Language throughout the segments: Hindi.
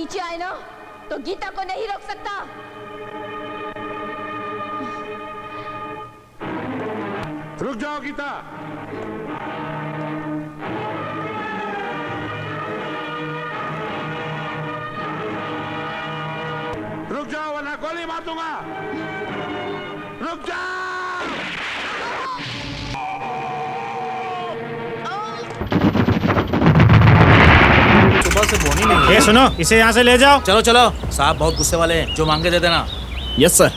नीचे आए ना तो गीता को नहीं रोक सकता। रुक जाओ गीता। रुक जाओ वरना गोली मार दूंगा। रुक जाओ। सुबह से बोनी नहीं है। ए सुनो, इसे यहाँ से ले जाओ। चलो चलो, साहब बहुत गुस्से वाले हैं, जो मांगे दे देना। Yes sir.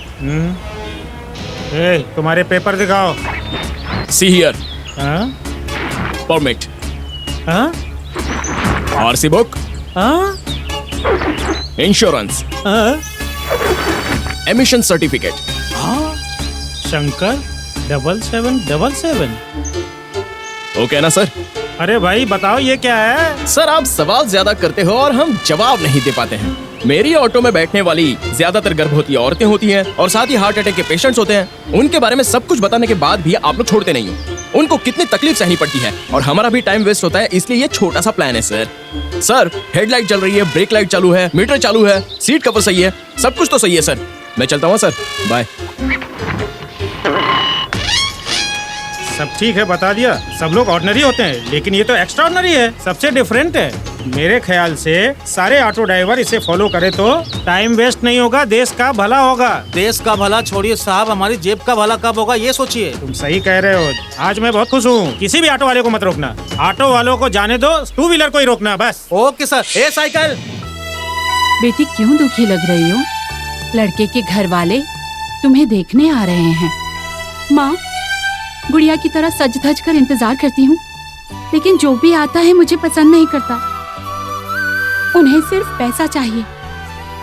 ए, तुम्हारे पेपर दिखाओ। See here. हाँ? परमिट, हाँ? आरसी बुक, हाँ? इंश्योरेंस, हाँ? Emission certificate. शंकर 7777। ओके ना सर? अरे भाई बताओ ये क्या है? सर आप सवाल ज्यादा करते हो और हम जवाब नहीं दे पाते हैं। मेरी ऑटो में बैठने वाली ज्यादातर गर्भवती औरतें होती हैं और साथ ही हार्ट अटैक के पेशेंट्स होते हैं। उनके बारे में सब कुछ बताने के बाद भी आप लोग छोड़ते नहीं हो। उनको कितनी तकलीफ सहनी पड़ती है और हमारा भी टाइम वेस्ट होता है, इसलिए ये छोटा सा प्लान है सर। सर हेडलाइट चल रही है, ब्रेक लाइट चालू है, मीटर चालू है, सीट कवर सही है, सब कुछ तो सही है सर। मैं चलता हूँ सर, बाय। सब ठीक है, बता दिया। सब लोग ऑर्डिनरी होते हैं लेकिन ये तो एक्स्ट्रा ऑर्डिनरी है, सबसे डिफरेंट है। मेरे ख्याल से सारे ऑटो ड्राइवर इसे फॉलो करे तो टाइम वेस्ट नहीं होगा, देश का भला होगा। देश का भला छोड़िए साहब, हमारी जेब का भला कब होगा ये सोचिए। तुम सही कह रहे हो। आज मैं बहुत खुश हूँ। किसी भी ऑटो वाले को मत रोकना, ऑटो वालों को जाने दो, टू व्हीलर को ही रोकना बस। Okay sir. A cycle. बेटी क्यों दुखी लग रही हो? लड़के के घर वाले तुम्हें देखने आ रहे हैं। माँ, गुड़िया की तरह सज धज कर इंतजार करती हूँ, लेकिन जो भी आता है मुझे पसंद नहीं करता। उन्हें सिर्फ पैसा चाहिए,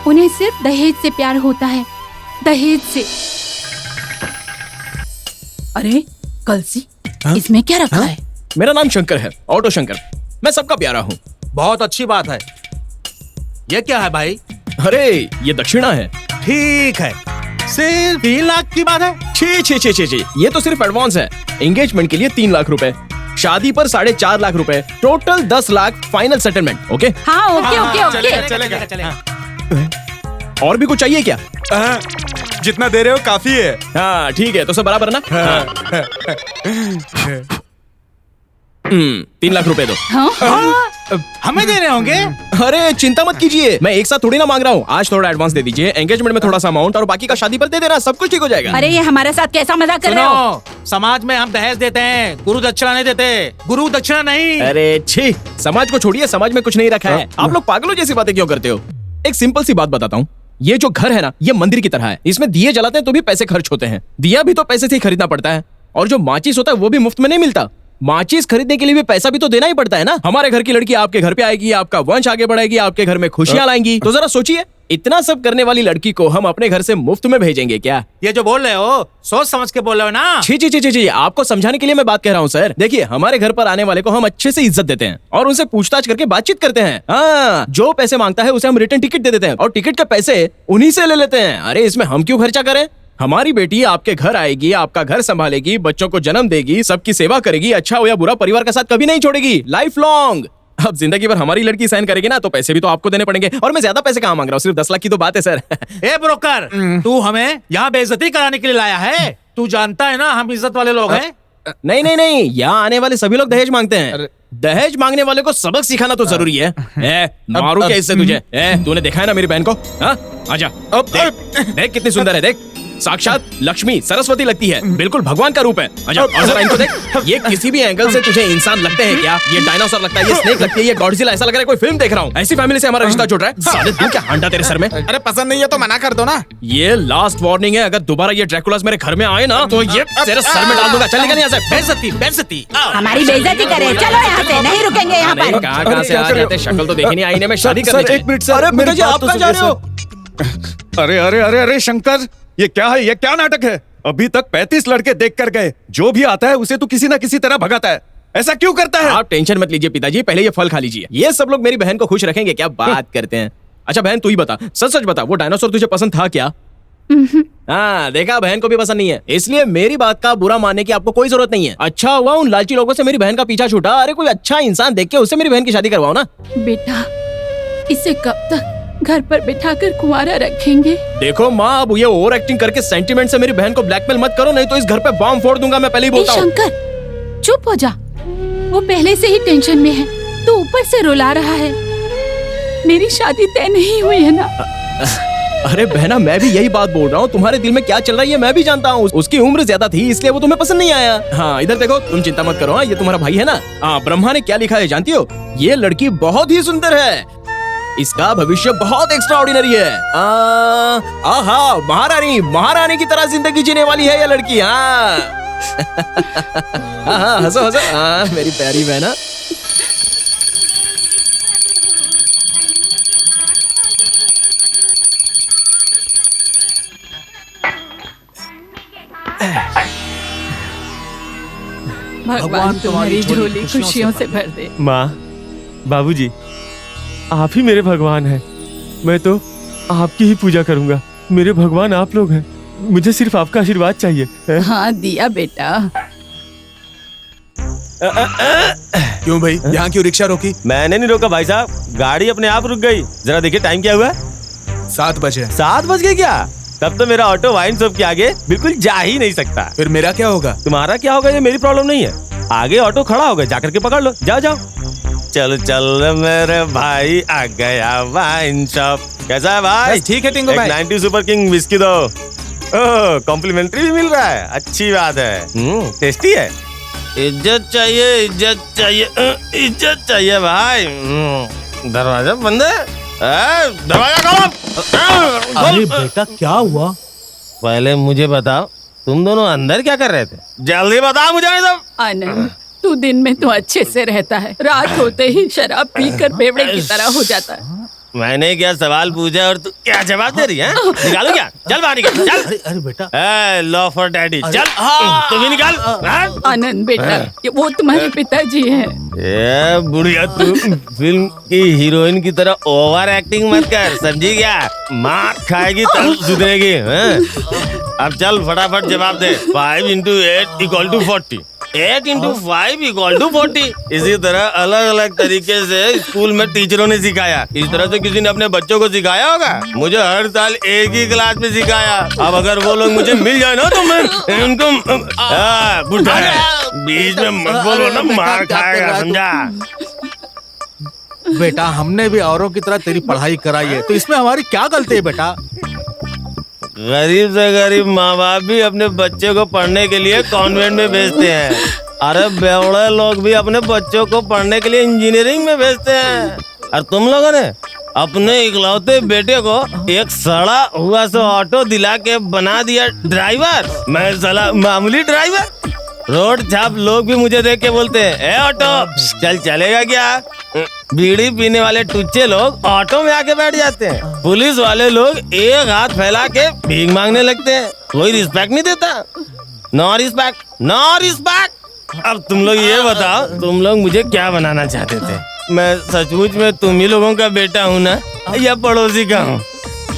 उन्हें सिर्फ दहेज से प्यार होता है, दहेज से। अरे कलसी, इसमें क्या रखा है? मेरा नाम शंकर है, ऑटो शंकर। मैं सबका प्यारा हूँ। बहुत अच्छी बात है। ये क्या है भाई? अरे ये दक्षिणा है। ठीक है, सिर्फ 3 लाख की बात है। छी छी छी छी छी, ये तो सिर्फ एडवांस है। एंगेजमेंट के लिए 3 लाख रुपए, शादी पर 4.5 लाख रुपए, total 10 lakh final settlement. Okay? हाँ ओके ओके ओके। चलेगा। और भी कुछ चाहिए क्या? जितना दे रहे हो काफी है। हाँ ठीक है, तो सब बराबर ना? 3 लाख रुपए दो। हमें देने होंगे? अरे चिंता मत कीजिए, मैं एक साथ थोड़ी ना मांग रहा हूँ। आज थोड़ा एडवांस दे दीजिए, एंगेजमेंट में थोड़ा सा अमाउंट और बाकी का शादी पर दे देना, सब कुछ ठीक हो जाएगा। अरे ये हमारे साथ कैसा मजाक कर रहे हो? सुनो, समाज में हम दहेज देते हैं, गुरु दक्षिणा नहीं देते। गुरु दक्षिणा नहीं। अरे छी, समाज को छोड़िए, समाज में कुछ नहीं रखा है। आप लोग पागलों जैसी बातें क्यों करते हो? एक सिंपल सी बात बताता हूँ। ये जो घर है ना, ये मंदिर की तरह है। इसमें दिए जलाते हैं तो भी पैसे खर्च होते हैं, दिया भी तो पैसे से ही खरीदना पड़ता है। और जो माचिस होता है वो भी मुफ्त में नहीं मिलता। माचिस खरीदने के लिए भी पैसा भी तो देना ही पड़ता है ना। हमारे घर की लड़की आपके घर पे आएगी, आपका वंश आगे बढ़ेगी, आपके घर में खुशियां लाएंगी। तो जरा सोचिए, इतना सब करने वाली लड़की को हम अपने घर से मुफ्त में भेजेंगे क्या? ये जो बोल रहे हो सोच समझ के बोल रहे हो ना। जी जी जी जी जी, आपको समझाने के लिए मैं बात कह रहा हूँ सर। देखिए, हमारे घर पर आने वाले को हम अच्छे से इज्जत देते हैं और उनसे पूछताछ करके बातचीत करते हैं। हाँ, जो पैसे मांगता है उसे हम रिटर्न टिकट दे देते हैं और टिकट के पैसे उन्हीं से ले लेते हैं। अरे इसमें हम क्यों खर्चा करें? हमारी बेटी आपके घर आएगी, आपका घर संभालेगी, बच्चों को जन्म देगी, सबकी सेवा करेगी, अच्छा हो या बुरा परिवार का साथ कभी नहीं छोड़ेगी, लाइफ लॉन्ग। अब जिंदगी भर हमारी लड़की सहन करेगी ना, तो पैसे भी तो आपको देने पड़ेंगे। और मैं ज्यादा पैसे कहाँ मांग रहा हूँ, सिर्फ 10 लाख की तो बात है सर। ए ब्रोकर, तू हमें यहाँ बेइज्जती कराने के लिए लाया है? तू जानता है ना हम इज्जत वाले लोग हैं। नहीं नहीं नहीं, यहाँ आने वाले सभी लोग दहेज मांगते हैं। दहेज मांगने वाले को सबक सिखाना तो जरूरी है। मारू क्या इससे तुझे? तूने देखा है ना मेरी बहन को? हाँ आजा, देख कितनी सुंदर है, देख साक्षात लक्ष्मी सरस्वती लगती है, बिल्कुल भगवान का रूप है। अच्छा और जरा इनको देख, ये किसी भी एंगल से तुझे इंसान लगते हैं क्या? ये डायनासोर लगता है, ये स्नेक लगती है, ये गॉडजिला, ऐसा लग रहा है कोई फिल्म देख रहा हूँ। ऐसी फैमिली से हमारा रिश्ता जुड़ रहा है। साले तू क्या हांडा तेरे सर में? अरे पसंद नहीं है तो मना कर दो ना। ये लास्ट वार्निंग है, अगर दोबारा ये ड्रैकुलास मेरे घर में आए ना तो ये तेरे सर में डाल दूंगा। चल निकल यहाँ से। बेइज्जती बेइज्जती। हमारी बेइज्जती करे, चलो यहाँ से, नहीं रुकेंगे यहाँ पर। कहाँ से आ जाते? शक्ल तो देखी नहीं आईने में, शादी करने सर, एक मिनट सर, अरे पिताजी आप कहाँ जा रहे हो? अरे अरे अरे अरे शंकर, ये क्या है? ये क्या नाटक है? अभी तक 35 लड़के देख कर गए, जो भी आता है उसे तो किसी ना किसी तरह भगाता है। ऐसा क्यों करता है? आप टेंशन मत लीजिए पिताजी, पहले ये फल खा लीजिए। ये सब लोग मेरी बहन को खुश रखेंगे, क्या बात करते हैं। अच्छा बहन तू ही बता, सच सच बता, वो डायनासोर तुझे पसंद था क्या? हाँ देखा, बहन को भी पसंद नहीं है, इसलिए मेरी बात का बुरा मानने की आपको कोई जरूरत नहीं है। अच्छा हुआ उन लालची लोगों से मेरी बहन का पीछा छूटा। अरे कोई अच्छा इंसान देख के उससे मेरी बहन की शादी करवाओ ना। बेटा, इसे कब तक घर पर बिठाकर कुंवारा रखेंगे। देखो माँ, अब ये ओवर एक्टिंग करके सेंटिमेंट से मेरी बहन को ब्लैकमेल मत करो, नहीं तो इस घर पे बॉम्ब फोड़ दूंगा, मैं पहले ही ए बोलता हूँ। शंकर, चुप हो जा। वो पहले से ही टेंशन में है, तो ऊपर से रुला रहा है। मेरी शादी तय नहीं हुई है ना। अरे बहना, मैं भी यही बात बोल रहा हूँ, तुम्हारे दिल में क्या चल रहा है ये मैं भी जानता हूँ। उसकी उम्र ज्यादा थी इसलिए वो तुम्हें पसंद नहीं आया। हाँ इधर देखो, तुम चिंता मत करो। हाँ, ये तुम्हारा भाई है ना। हाँ, ब्रह्मा ने क्या लिखा है जानती हो? ये लड़की बहुत ही सुंदर है, इसका भविष्य बहुत एक्स्ट्राऑर्डिनरी है। आहा, महारानी की तरह जिंदगी जीने वाली है ये लड़की। हाँ हाँ, हंसो हंसो। हाँ मेरी प्यारी बहना। भगवान तुम्हारी झोली खुशियों से भर दे। माँ, बाबूजी, आप ही मेरे भगवान हैं। मैं तो आपकी ही पूजा करूंगा। मेरे भगवान आप लोग हैं। मुझे सिर्फ आपका आशीर्वाद चाहिए है? हाँ दिया बेटा। क्यों भाई, यहाँ क्यों रिक्शा रोकी? मैंने नहीं रोका भाई साहब, गाड़ी अपने आप रुक गई। जरा देखिए टाइम क्या हुआ। 7 बजे। 7 बज गए क्या? तब तो मेरा ऑटो वाइन शॉप के आगे बिल्कुल जा ही नहीं सकता। फिर मेरा क्या होगा? तुम्हारा क्या होगा ये मेरी प्रॉब्लम नहीं है। आगे ऑटो खड़ा होगा, जाकर के पकड़ लो। जाओ जाओ। चल चल मेरे भाई, आ गया वाइन शॉप। कैसा है भाई? ठीक है टिंगो भाई। 90 सुपर किंग विस्की दो। ओह, कॉम्प्लीमेंट्री भी मिल रहा है, अच्छी बात है। टेस्टी है। इज्जत चाहिए, इज्जत चाहिए, इज्जत चाहिए भाई। दरवाजा बंद है। दरवाजा खोलो। अरे बेटा क्या हुआ? पहले मुझे बताओ, तुम दोनों अंदर क्या कर रहे थे? जल्दी बताओ मुझे। आनंद, तू दिन में तो अच्छे से रहता है, रात होते ही शराब पीकर बेवड़े की तरह हो जाता है। मैंने क्या सवाल पूछा और तू क्या जवाब दे रही है? निकालो क्या? चल बाहर निकल, चल। अरे बेटा, लॉ फॉर डैडी, चल। तू भी निकाल। आनंद बेटा, ये वो तुम्हारे पिताजी हैं। ये बुढ़िया, तू फिल्म की हीरोइन की तरह ओवर एक्टिंग मत कर, समझी क्या? मार खाएगी तब सुधरेगी। अब चल फटाफट जवाब दे। 5 into 8 = 40। 8 into 5 = 40। इसी तरह अलग अलग तरीके से स्कूल में टीचरों ने सिखाया। इस तरह से किसी ने अपने बच्चों को सिखाया होगा? मुझे हर साल एक ही क्लास में सिखाया। अब अगर वो लोग मुझे मिल जाए ना तो मैं उनको बुढ़ा बीच में मत बोलो ना, मार खाएगा, समझा? बेटा हमने भी औरों की तरह तेरी पढ़ाई कराई है, तो इसमें हमारी क्या गलती है बेटा? गरीब से गरीब माँ बाप भी अपने बच्चे को पढ़ने के लिए कॉन्वेंट में भेजते हैं। अरे बेवड़े लोग भी अपने बच्चों को पढ़ने के लिए इंजीनियरिंग में भेजते हैं। और तुम लोगों ने अपने इकलौते बेटे को एक सड़ा हुआ सा ऑटो दिला के बना दिया ड्राइवर। मैं साला मामूली ड्राइवर। रोड छाप लोग भी मुझे देख के बोलते हैं, ए ऑटो चल चलेगा क्या? बीड़ी पीने वाले टुच्चे लोग ऑटो में आके बैठ जाते हैं। पुलिस वाले लोग एक हाथ फैला के भीख मांगने लगते हैं। कोई रिस्पेक्ट नहीं देता। No respect, no respect. अब तुम लोग ये बताओ, तुम लोग मुझे क्या बनाना चाहते थे? मैं सचमुच में तुम ही लोगों का बेटा हूँ ना, या पड़ोसी का हूँ?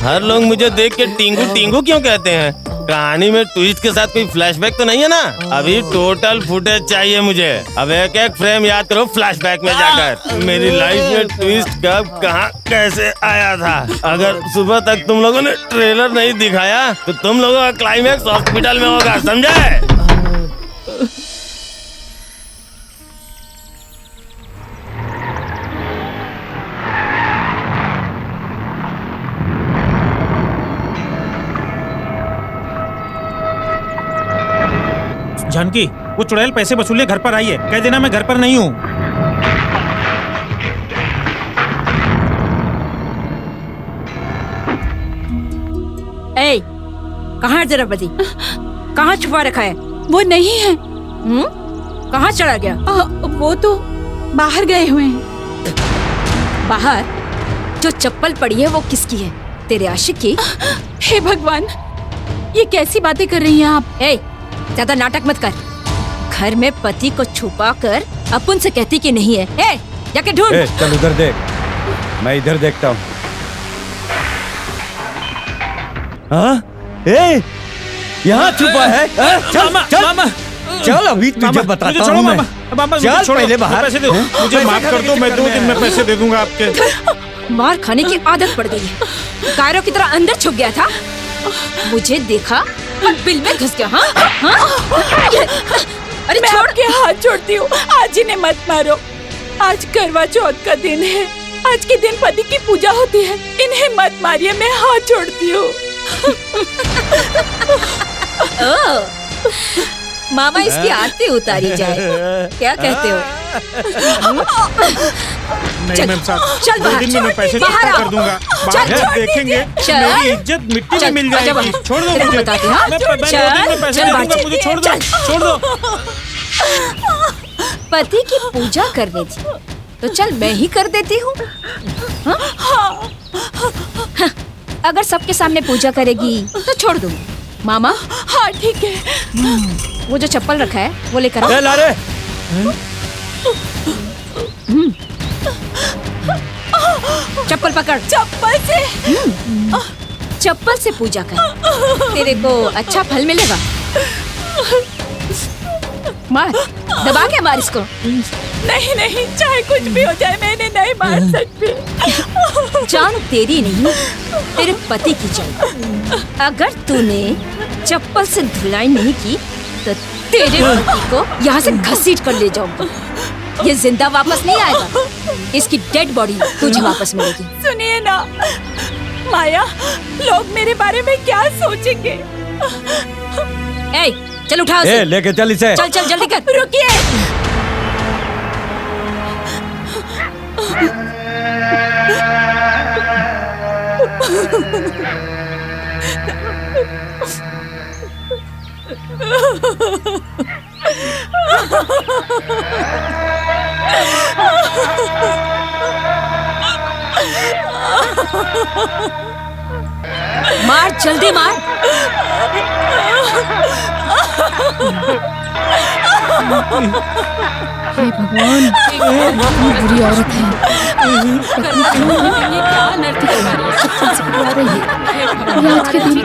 हर लोग मुझे देख के टिंगू टिंगू क्यों कहते हैं? कहानी में ट्विस्ट के साथ कोई फ्लैशबैक तो नहीं है ना? अभी टोटल फुटेज चाहिए मुझे। अब एक एक फ्रेम याद करो फ्लैशबैक में जाकर। मेरी लाइफ में ट्विस्ट कब, कहाँ, कैसे आया था? अगर सुबह तक तुम लोगों ने ट्रेलर नहीं दिखाया तो तुम लोगों का क्लाइमैक्स हॉस्पिटल में होगा, समझे? जानकी, वो चुड़ैल पैसे वसूलने घर पर आई है। कह देना मैं घर पर नहीं हूँ। ए, कहाँ है तेरा पति? कहाँ छुपा रखा है? वो नहीं है। कहाँ चला गया? वो तो बाहर गए हुए हैं। बाहर? जो चप्पल पड़ी है वो किसकी है? तेरे आशिक की? हे भगवान, ये कैसी बातें कर रही हैं आप? ए, ज्यादा नाटक मत कर। घर में पति को छुपा कर अपन से कहती कि नहीं है। ए, जाके ढूंढ। चल उधर देख, मैं इधर देखता हूँ। हाँ? यहाँ छुपा है? चल चल चल, अभी तुझे बताता हूँ मैं। चल पहले बाहर। पैसे दो, मुझे माफ कर दो, मैं 2 दिन में पैसे दे दूंगा आपके। मार खाने की आदत पड़ गई है। कायरों की तरह अंदर छुप गया था, मुझे देखा और बिल में घुस गया। हाँ हाँ? अरे मैं छोड़। आपके हाथ जोड़ती हूँ, आज इन्हें मत मारो। आज करवा चौथ का दिन है, आज के दिन पति की पूजा होती है, इन्हें मत मारिए, मैं हाथ जोड़ती हूँ। मामा इसकी आरती उतारी जाए, क्या कहते हो? नहीं मैम साहब, चल 2 बाहर, दिन में मैं पैसे बाहर चुकता आओ। कर दूंगा। चल, बाहर छोड़ देखेंगे चल। मेरी इज्जत मिट्टी में मिल आजा जाएगी। बाहर। छोड़ दो तेरे को मुझे। बताती हूँ, हाँ? मैं 2 दिन में पैसे चल, दे बाहर दूंगा, चल। मुझे छोड़ दो, छोड़ दो। पति की पूजा करनी थी तो चल मैं ही कर देती हूँ। हाँ? हाँ, अगर सबके सामने पूजा करेगी तो छोड़ दूंगी। मामा हाँ ठीक है। वो जो चप्पल रखा है वो लेकर ए, आओ। ला रे। चप्पल पकड़। चप्पल से चप्पल से पूजा कर, तेरे को अच्छा फल मिलेगा। मार, दबा के मार इसको। नहीं नहीं, चाहे कुछ भी हो जाए, मैं इन्हें नहीं मार सकती। जान तेरी नहीं, तेरे पति की जान। अगर तूने चप्पल से धुलाई नहीं की तो तेरे पति को यहाँ से घसीट कर ले जाऊंगा। ये जिंदा वापस नहीं आएगा, इसकी डेड बॉडी तुझे वापस मिलेगी। सुनिए ना माया, लोग मेरे बारे में क्या सोचेंगे? ए, चल उठा उसे। ए, लेके चल इसे। चल चल जल्दी कर। रुकिए, मार, जल्दी मार। हे भगवान, कितनी बुरी औरत है। ये क्या अनर्थ करवा रही है? सबसे सिखा रही है। ये आज के दिन,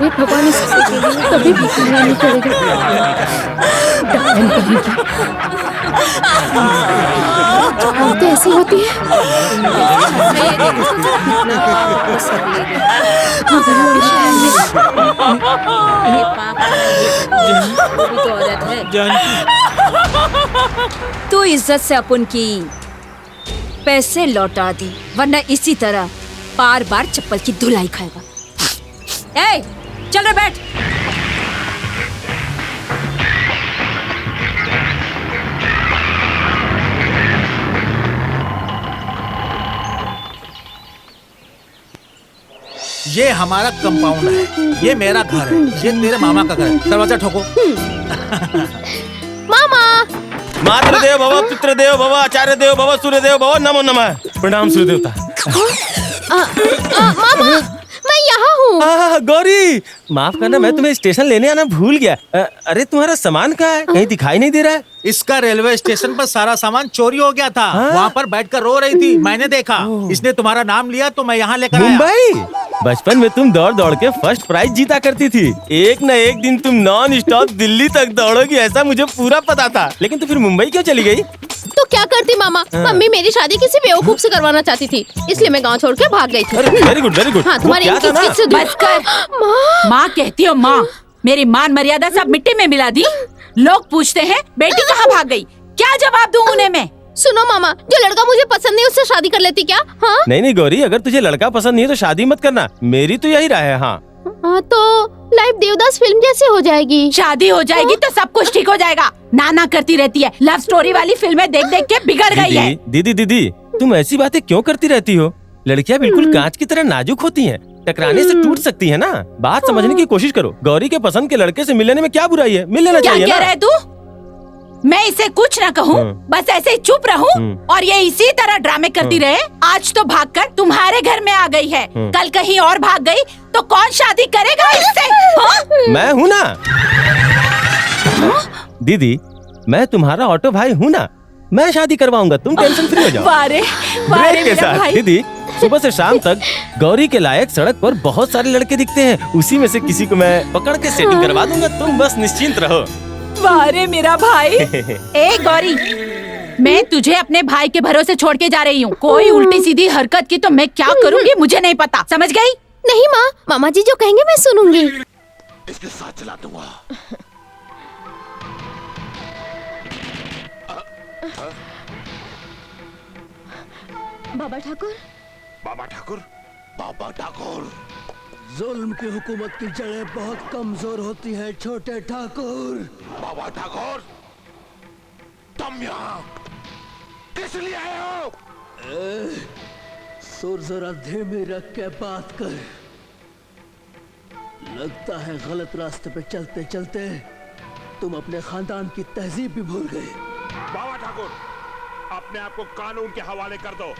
हे भगवान, इससे कभी भी कहना नहीं करेगा। डायन कहेगी। औरतें ऐसी होती है। तू इज्जत से अपन की पैसे लौटा दी, वरना इसी तरह बार बार चप्पल की धुलाई खाएगा। ए, चल रे बैठ। ये हमारा कंपाउंड है, ये मेरा घर है, ये तेरे मामा का घर है। दरवाजा ठोको। मातृदेव भव, पितृदेव भव, आचार्य देव भव, सूर्य देव भव, नमो नमः। प्रणाम सूर्य देवता। मामा, मैं यहाँ हूँ। गौरी, माफ करना, मैं तुम्हें स्टेशन लेने आना भूल गया। अरे तुम्हारा सामान कहाँ है? कहीं दिखाई नहीं दे रहा है। इसका रेलवे स्टेशन पर सारा सामान चोरी हो गया था। वहाँ पर बैठकर रो रही थी, मैंने देखा। इसने तुम्हारा नाम लिया तो मैं यहाँ लेकर आया। मुंबई, बचपन में तुम दौड़ दौड़ के फर्स्ट प्राइज जीता करती थी। एक न एक दिन तुम नॉन स्टॉप दिल्ली तक दौड़ोगी, ऐसा मुझे पूरा पता था। लेकिन तू फिर मुंबई क्यों चली गई? तो क्या करती मामा, मम्मी मेरी शादी किसी बेवकूफ से करवाना चाहती थी, इसलिए मैं गांव छोड़ के भाग गई थी। Very good, very good. हाँ, तुम्हारी इन किच-किच से दूर। बस कर। माँ कहती हो माँ, मेरी मान मर्यादा सब मिट्टी में मिला दी। लोग पूछते हैं बेटी कहाँ भाग गई, क्या जवाब दूँ उन्हें मैं? सुनो मामा, जो लड़का मुझे पसंद नहीं उससे शादी कर लेती क्या? हाँ नहीं नहीं गौरी, अगर तुझे लड़का पसंद नहीं है तो शादी मत करना, मेरी तो यही राय है। हाँ तो लाइव देवदास फिल्म जैसी हो जाएगी। शादी हो जाएगी तो सब कुछ ठीक हो जाएगा। नाना करती रहती है, लव स्टोरी वाली फिल्में देख देख के बिगड़ गई है। दीदी दीदी, तुम ऐसी बातें क्यों करती रहती हो? लड़कियां बिल्कुल कांच की तरह नाजुक होती हैं, टकराने से टूट सकती है ना। बात समझने की कोशिश करो। गौरी के पसंद के लड़के से मिलने में क्या बुराई है? मिल लेना चाहिए क्या ना। कह रहे तू? मैं इसे कुछ ना कहूँ, बस ऐसे ही चुप रहूँ और ये इसी तरह ड्रामे करती रहे। आज तो भागकर तुम्हारे घर में आ गई है, कल कहीं और भाग गई तो कौन शादी करेगा इससे? हाँ? मैं हूँ ना दीदी, मैं तुम्हारा ऑटो भाई हूँ ना, मैं शादी करवाऊंगा, तुम टेंशन फ्री हो जाओ। वारे ब्रेक के मेरा साथ भाई। दीदी, सुबह से शाम तक गौरी के लायक सड़क पर बहुत सारे लड़के दिखते हैं, उसी में से किसी को मैं पकड़ के सेटिंग करवा दूंगा, तुम बस निश्चिंत रहो। वारे मेरा भाई। ए गौरी, मैं तुझे अपने भाई के भरोसे छोड़ के जा रही हूँ। कोई उल्टी सीधी हरकत की तो मैं क्या करूँगी मुझे नहीं पता, समझ गई? नहीं माँ, मामा जी जो कहेंगे मैं सुनूंगी। इसके साथ चला दूंगा। बाबा ठाकुर, बाबा ठाकुर, बाबा ठाकुर। जुल्म की हुकूमत की जड़ें बहुत कमजोर होती है छोटे ठाकुर। बाबा ठाकुर, तुम यहाँ किस लिए आए हो? सुर जरा धीमी रख के बात कर। लगता है गलत रास्ते पे चलते चलते तुम अपने खानदान की तहजीब भी भूल गए। बाबा ठाकुर, अपने आप को कानून के हवाले कर दो।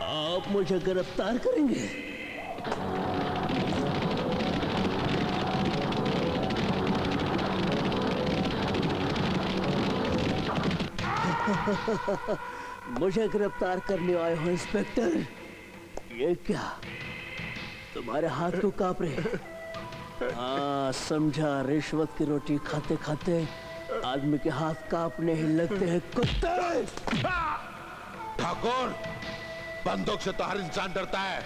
आप मुझे गिरफ्तार करेंगे? मुझे गिरफ्तार करने आए हो इंस्पेक्टर? ये क्या तुम्हारे हाथ क्यों कांप रहे? हाँ समझा, रिश्वत की रोटी खाते खाते आदमी के हाथ कांपने ही लगते हैं कुत्ते। ठाकुर, बंदूक से तो हर इंसान डरता है,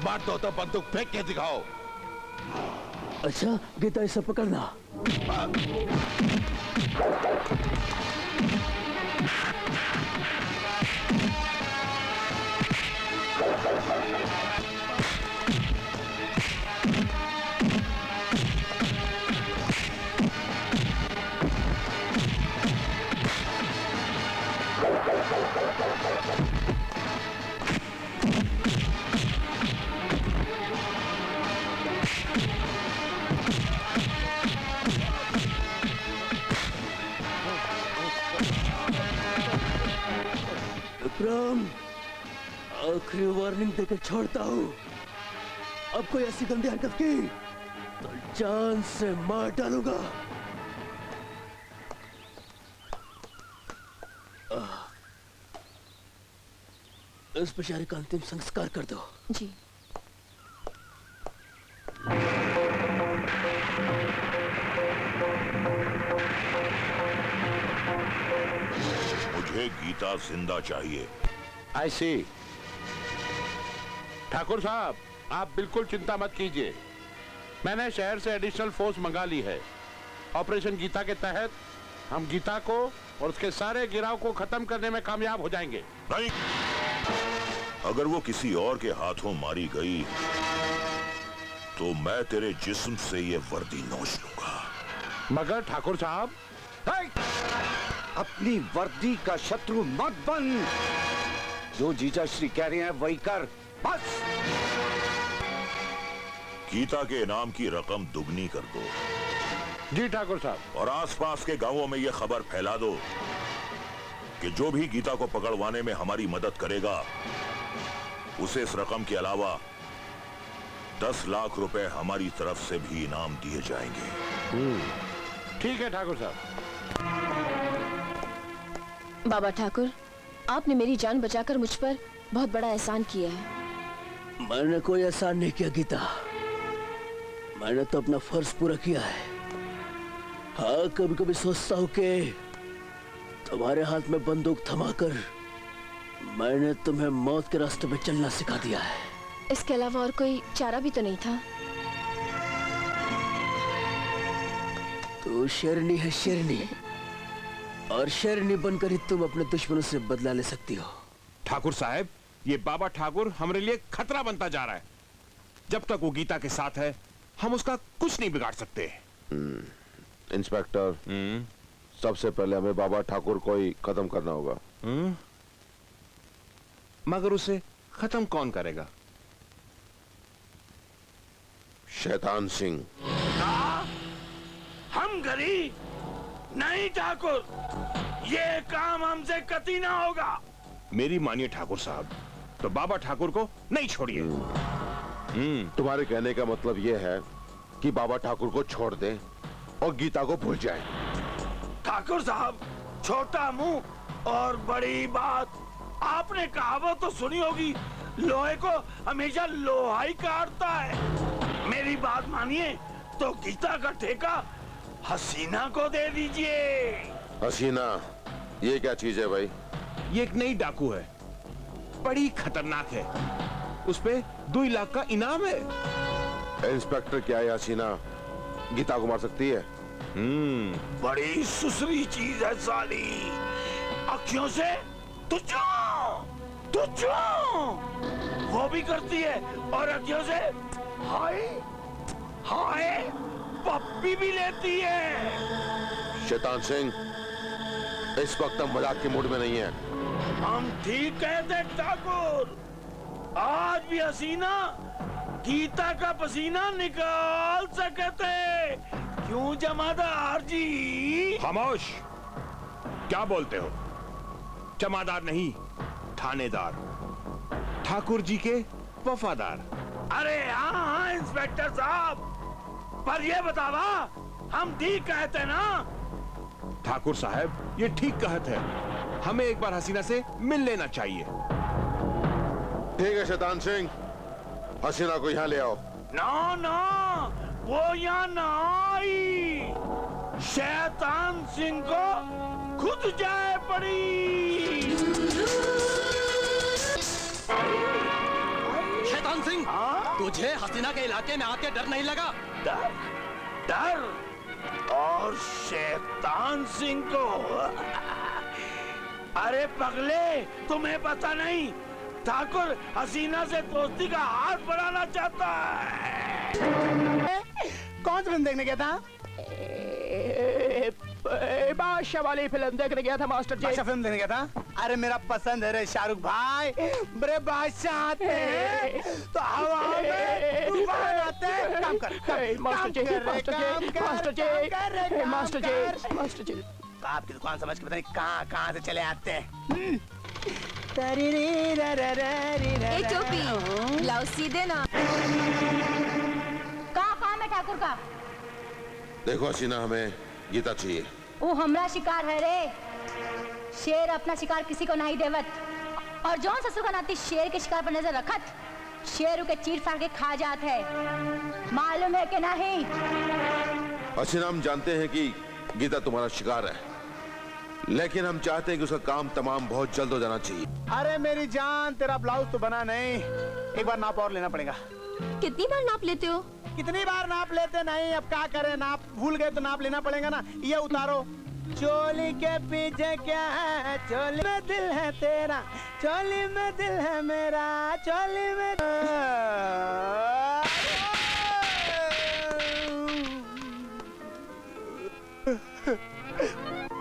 मार दो तो बंदूक फेंक के दिखाओ। अच्छा गीता, इसे पकड़ना। विक्रम, आखिरी वार्निंग देकर छोड़ता हूँ। अब कोई ऐसी गंदी हरकत की तो जान से मार डालूंगा। इस बेचारे का अंतिम संस्कार कर दो। जी। मुझे गीता जिंदा चाहिए। ऐसी ठाकुर साहब, आप बिल्कुल चिंता मत कीजिए। मैंने शहर से एडिशनल फोर्स मंगा ली है। ऑपरेशन गीता के तहत हम गीता को और उसके सारे गिराव को खत्म करने में कामयाब हो जाएंगे। नहीं, अगर वो किसी और के हाथों मारी गई तो मैं तेरे जिस्म से ये वर्दी नोच लूंगा। मगर ठाकुर साहब, अपनी वर्दी का शत्रु मत बन। जो जीजा श्री कह रहे हैं वही कर, बस। गीता के इनाम की रकम दुगनी कर दो। जी ठाकुर साहब। और आसपास के गांवों में यह खबर फैला दो कि जो भी गीता को पकड़वाने में हमारी मदद करेगा उसे इस रकम के अलावा 10 लाख रुपए हमारी तरफ से भी इनाम दिए जाएंगे। ठीक है ठाकुर साहब। बाबा ठाकुर, आपने मेरी जान बचाकर मुझ पर बहुत बड़ा एहसान किया है। मैंने कोई एहसान नहीं किया गीता, मैंने तो अपना फर्ज पूरा किया है। हाँ, कभी कभी सोचता हूँ कि तुम्हारे हाथ में बंदूक थमाकर मैंने तुम्हें मौत के रास्ते पे चलना सिखा दिया है। इसके अलावा और कोई चारा भी तो नहीं था। तू शेरनी है, शेरनी, और शेरनी बनकर ही तुम अपने दुश्मनों से बदला ले सकती हो। ठाकुर साहब, ये बाबा ठाकुर हमारे लिए खतरा बनता जा रहा है। जब तक वो गीता के साथ है हम उसका कुछ नहीं बिगाड़ सकते। इंस्पेक्टर, सबसे पहले हमें बाबा ठाकुर को ही खत्म करना होगा। मगर उसे खत्म कौन करेगा? शैतान सिंह। हम गरीब नहीं ठाकुर, ये काम हमसे कतई ना होगा। मेरी मानिए ठाकुर साहब, तो बाबा ठाकुर को नहीं छोड़िए। तुम्हारे कहने का मतलब यह है कि बाबा ठाकुर को छोड़ दें और गीता को भूल जाएं। ठाकुर साहब, छोटा मुंह और बड़ी बात। आपने कहावत तो सुनी होगी, लोहे को हमेशा लोहा ही काटता है। मेरी बात मानिए तो गीता का ठेका हसीना को दे दीजिए। हसीना ये क्या चीज है भाई? ये एक नई डाकू है, बड़ी खतरनाक है। उस पे 2 लाख का इनाम है। इंस्पेक्टर, क्या ये हसीना गीता को मार सकती है? बड़ी सुसरी चीज है साली। अखियों से तुझो वो भी करती है, और अखियों से हाय हाय पप्पी भी लेती है। शैतान सिंह, इस वक्त हम मजाक के मूड में नहीं है। हम ठीक कहते ठाकुर। आज भी हसीना गीता का पसीना निकाल सकते। क्यों जमादार जी? खामोश! क्या बोलते हो? जमादार नहीं, थानेदार, ठाकुर जी के वफादार। अरे हाँ इंस्पेक्टर साहब, पर ये बतावा हम ठीक कहते ना? ठाकुर साहब, ये ठीक कहत है। हमें एक बार हसीना से मिल लेना चाहिए। ठीक है शैतान सिंह, हसीना को यहाँ ले आओ। ना ना, वो यहाँ ना आई। शैतान सिंह को खुद जाए पड़ी। शैतान सिंह, तुझे हसीना के इलाके में आके डर नहीं लगा? डर? और शैतान सिंह को? अरे पगले, तुम्हें पता नहीं, ठाकुर हसीना से दोस्ती का हाथ बढ़ाना चाहता है। कौन सी फिल्म देखने गया था? बादशाह वाली फिल्म देखने गया था मास्टर जी। बादशाह फिल्म देखने गया था? अरे मेरा पसंद है रे शाहरुख भाई। बड़े बादशाह आते हैं तो हवा में तूफान आते हैं। काम कर मास्टर जी। आपकी दुकान समझ के पता नहीं कहाँ से चले आते हैं। टोपी ब्लाउज सीधे ना। कहाँ काम है ठाकुर का? देखो हसीना, हमें गीता चाहिए। वो हमरा शिकार है रे। शेर अपना शिकार किसी को नहीं देवत, और जौन ससुर का नाती शेर के शिकार पर नजर रखत, शेर के चीर फाड़ के खा जात है। मालूम है कि नहीं? हसीना, हम जानते हैं कि गीता तुम्हारा शिकार है, लेकिन हम चाहते हैं कि उसका काम तमाम बहुत जल्द हो जाना चाहिए। अरे मेरी जान, तेरा ब्लाउज तो बना नहीं, एक बार नाप और लेना पड़ेगा। कितनी बार नाप लेते हो? कितनी बार नाप लेते नहीं, अब क्या करें, नाप भूल गए तो नाप लेना पड़ेगा ना। ये उतारो। चोली के पीछे क्या है? चोली में दिल है तेरा, चोली में दिल है मेरा, चोली में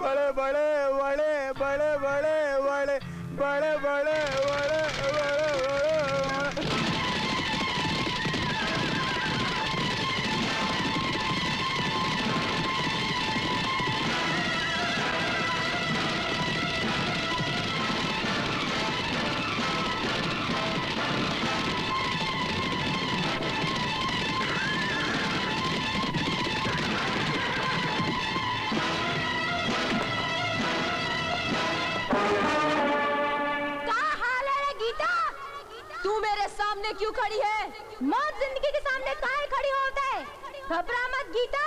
बड़े बड़े बड़े बड़े बड़े बड़े बड़े बड़े बड़े बड़े सामने क्यों खड़ी है? मौत जिंदगी के सामने काहे खड़ी होता है? घबरा मत गीता,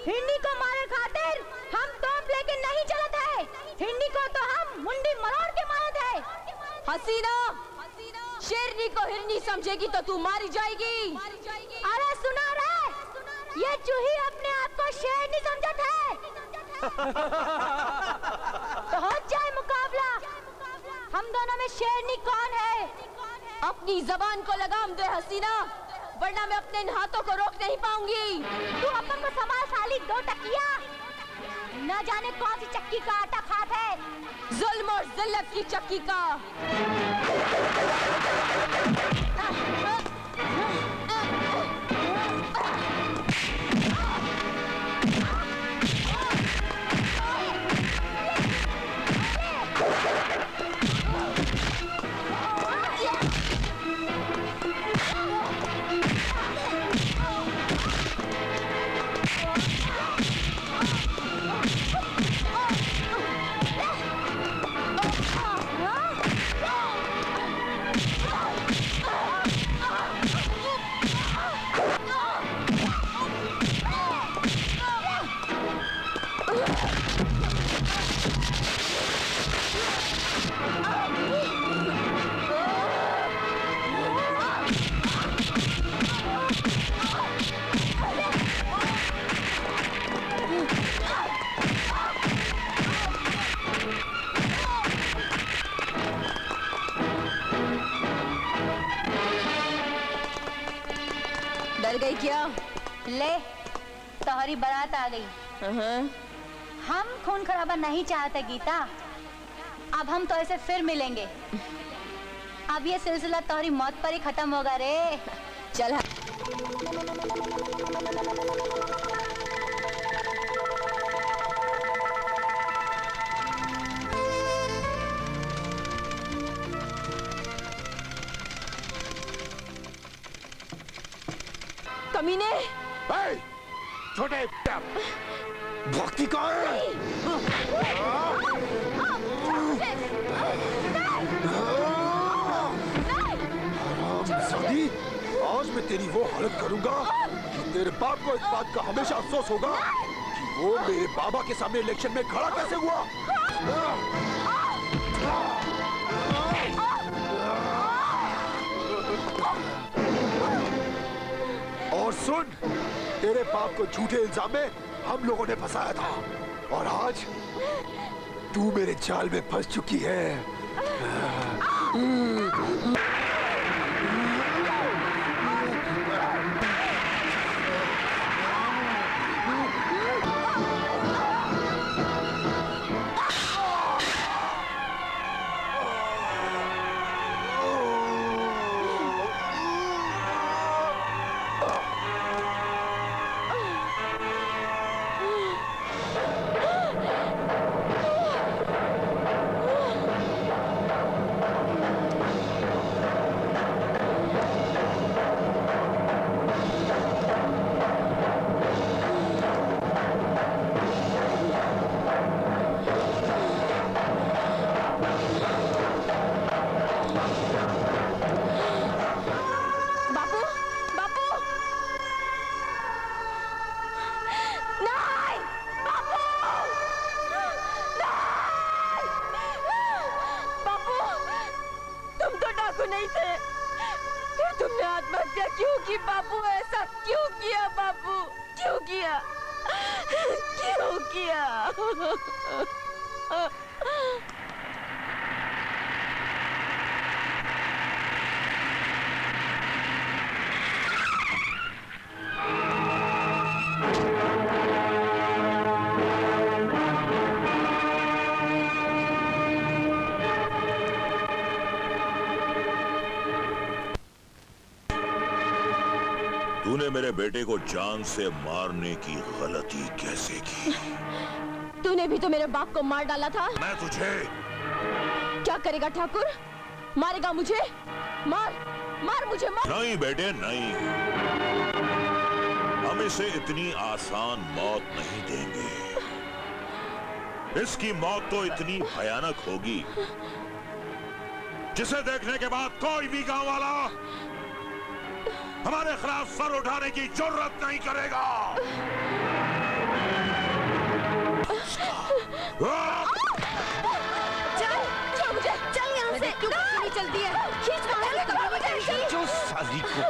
हिंदी को मारे खातिर हम तोप लेके नहीं चलत है। हिंदी को तो हम मुंडी मरोड़ के मारत है। हसीना, शेरनी को हिरनी समझेगी तो तू मारी जाएगी। अरे सुना रे, ये चूही अपने आप को शेरनी समझत है। तो हो जाए मुकाबला, हम दोनों में शेरनी कौन है? अपनी जबान को लगाम दे हसीना, वरना मैं अपने इन हाथों को रोक नहीं पाऊंगी। तू अपन को संभाल साली दो टकिया, न जाने कौन सी चक्की का आटा खात है। जुल्म और जिल्लत की चक्की का। डर गई क्या? ले तोहरी बारात आ गई। हम खून खराबा नहीं चाहते गीता। अब हम तो ऐसे फिर मिलेंगे। अब ये सिलसिला तोहरी मौत पर ही खत्म होगा रे। चल कमीने। छोटे भक्ति कौन है? हरामजादी, आज मैं तेरी वो हालत करूंगा कि तेरे बाप को इस बात का हमेशा अफसोस होगा कि वो मेरे बाबा के सामने इलेक्शन में खड़ा कैसे हुआ। और सुन, तेरे बाप को झूठे इल्जाम में हम लोगों ने फंसाया था और आज तू मेरे जाल में फंस चुकी है। नहीं थे, फिर तुमने आत्महत्या क्यों की बापू? ऐसा क्यों किया बापू? क्यों किया? क्यों किया? तूने मेरे बेटे को जान से मारने की गलती कैसे की? तूने भी तो मेरे बाप को मार डाला था। मैं तुझे क्या करेगा ठाकुर? मारेगा मुझे? मार मार मुझे मार। नहीं बेटे नहीं, हम इसे इतनी आसान मौत नहीं देंगे। इसकी मौत तो इतनी भयानक होगी जिसे देखने के बाद कोई भी गांव वाला हमारे खिलाफ सर उठाने की जरूरत नहीं करेगा। चल छोड़ मुझे, चल यहाँ से। क्यों नहीं चलती है? खींच खींचो साली को।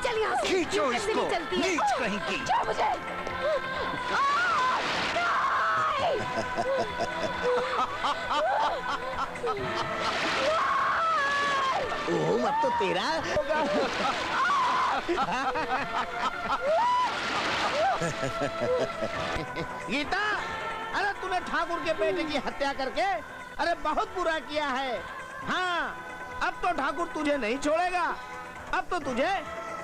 चल यहाँ से। खींचो इसको। नीच कहीं की। छोड़ मुझे। ओह मत तो तेरा गीता, अरे तूने ठाकुर के बेटे की हत्या करके अरे बहुत बुरा किया है। हाँ, अब तो ठाकुर तुझे नहीं छोड़ेगा। अब तो तुझे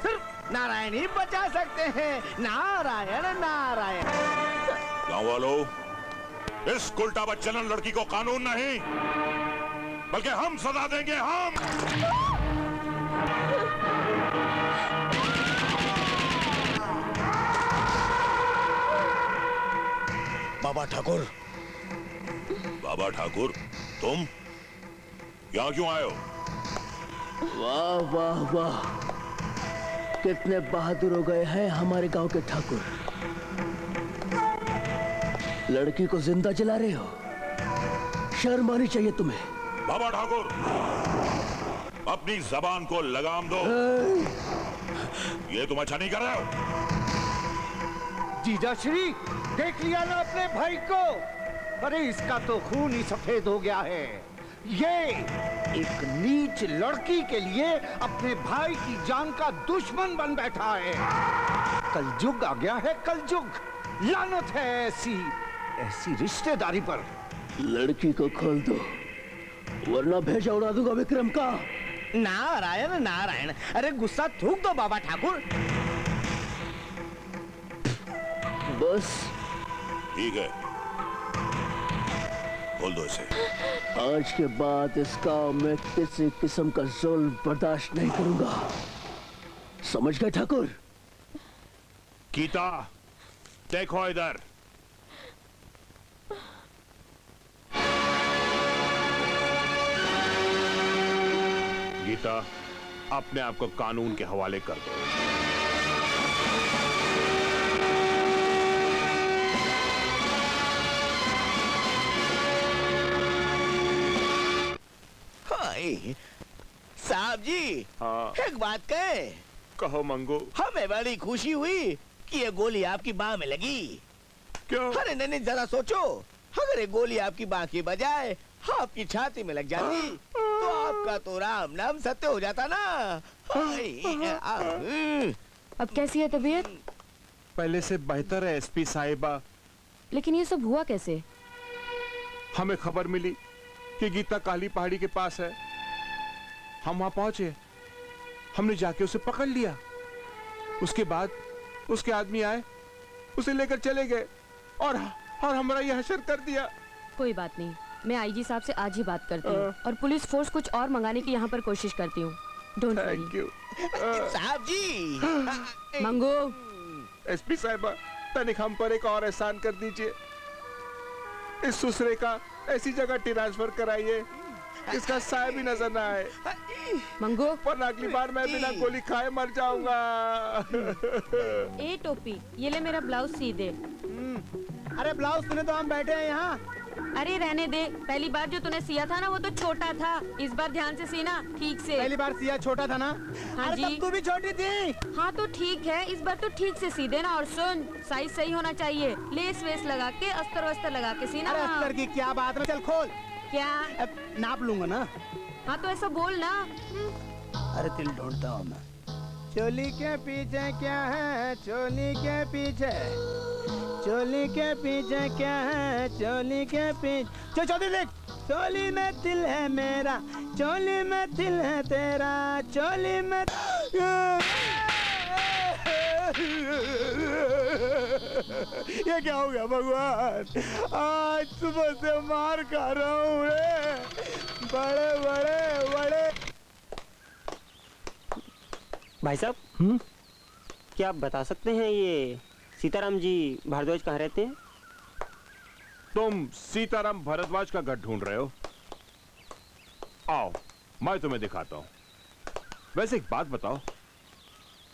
सिर्फ नारायण ही बचा सकते हैं। नारायण नारायण। गांव वालों, इस उल्टा बच्चन लड़की को कानून नहीं बल्कि हम सजा देंगे। हम बाबा ठाकुर। बाबा ठाकुर, तुम यहाँ क्यों आए हो? वाह वाह वाह, कितने बहादुर हो गए हैं हमारे गांव के ठाकुर। लड़की को जिंदा जला रहे हो, शर्म आनी चाहिए तुम्हें। बाबा ठाकुर, अपनी जबान को लगाम दो। ये तुम अच्छा नहीं कर रहे हो। जीजाश्री, देख लिया ना अपने भाई को? अरे इसका तो खून ही सफेद हो गया है। ये एक नीच लड़की के लिए अपने भाई की जान का दुश्मन बन बैठा है। कलयुग आ गया है, कलयुग। लानत है ऐसी रिश्तेदारी पर। लड़की को खोल दो वरना भेजा उड़ा दूंगा विक्रम का। नारायण नारायण, अरे गुस्सा थूक दो बाबा ठाकुर। बस ठीक है, खोल दो इसे। आज के बाद इस गांव में किसी किस्म का जुल्म बर्दाश्त नहीं करूंगा, समझ गए ठाकुर? गीता देखो इधर। गीता अपने आप को कानून के हवाले कर दो। साहब जी, हाँ एक बात कहे? कहो मंगू। हमें बड़ी खुशी हुई कि ये गोली आपकी बाह में लगी। क्यों? अरे नहीं जरा सोचो, अगर ये गोली आपकी बाह की बजाय आपकी छाती में लग जाती तो आपका तो राम नाम सत्य हो जाता ना। अब कैसी है तबीयत? पहले से बेहतर है एसपी साहिबा। लेकिन ये सब हुआ कैसे? हमें खबर मिली कि गीता काली पहाड़ी के पास है। हम वहां पहुंचे, हमने जाके उसे पकड़ लिया। उसके बाद उसके आदमी आए, उसे लेकर चले गए और हमारा ये हशर कर दिया। कोई बात नहीं, मैं आईजी साहब से आज ही बात करती हूँ और पुलिस फोर्स कुछ और मंगाने की यहाँ पर कोशिश करती हूँ। Don't worry. साहब जी। मंगू। एसपी साहिबा, तनिक हम पर एक और एहसान कर दीजिए। इस सुसरे का ऐसी जगह ट्रांसफर कराइए इसका साया भी नजर ना आए। मंगू, वरना अगली बार मैं बिना गोली खाए मर जाऊंगा। ए टोपी, ये ले मेरा ब्लाउज सी दे। अरे ब्लाउज तूने तो हम बैठे हैं यहाँ। अरे रहने दे, पहली बार जो तूने सिया था ना वो तो छोटा था, इस बार ध्यान से सीना ठीक से। पहली बार सिया छोटा था ना? हाँ अरे जी। तब तू भी छोटी थी। हाँ तो ठीक है, इस बार तो ठीक से सी देना। और सुन, साइज सही होना चाहिए, लेस वेस लगा के अस्तर वस्तर लगा के सीना। अरे अस्तर की क्या बात है, चल खोल। क्या? अब नाप लूंगा ना। हाँ तो ऐसा बोल ना। अरे तिल ढूंढता हूँ मैं। चोली के पीछे क्या है, चोली के पीछे, चोली के पीछे क्या है, चोली के पीछे। चोली देख, चोली में दिल है मेरा, चोली में दिल है तेरा, चोली में। ये क्या हो गया भगवान? आज सुबह से मार खा रहा हूँ रे। बड़े बड़े बड़े। भाई साहब, क्या आप बता सकते हैं ये सीताराम जी भारद्वाज कहाँ रहते हैं? तुम सीताराम भारद्वाज का घर ढूंढ रहे हो? आओ, मैं तुम्हें दिखाता हूँ। वैसे एक बात बताओ,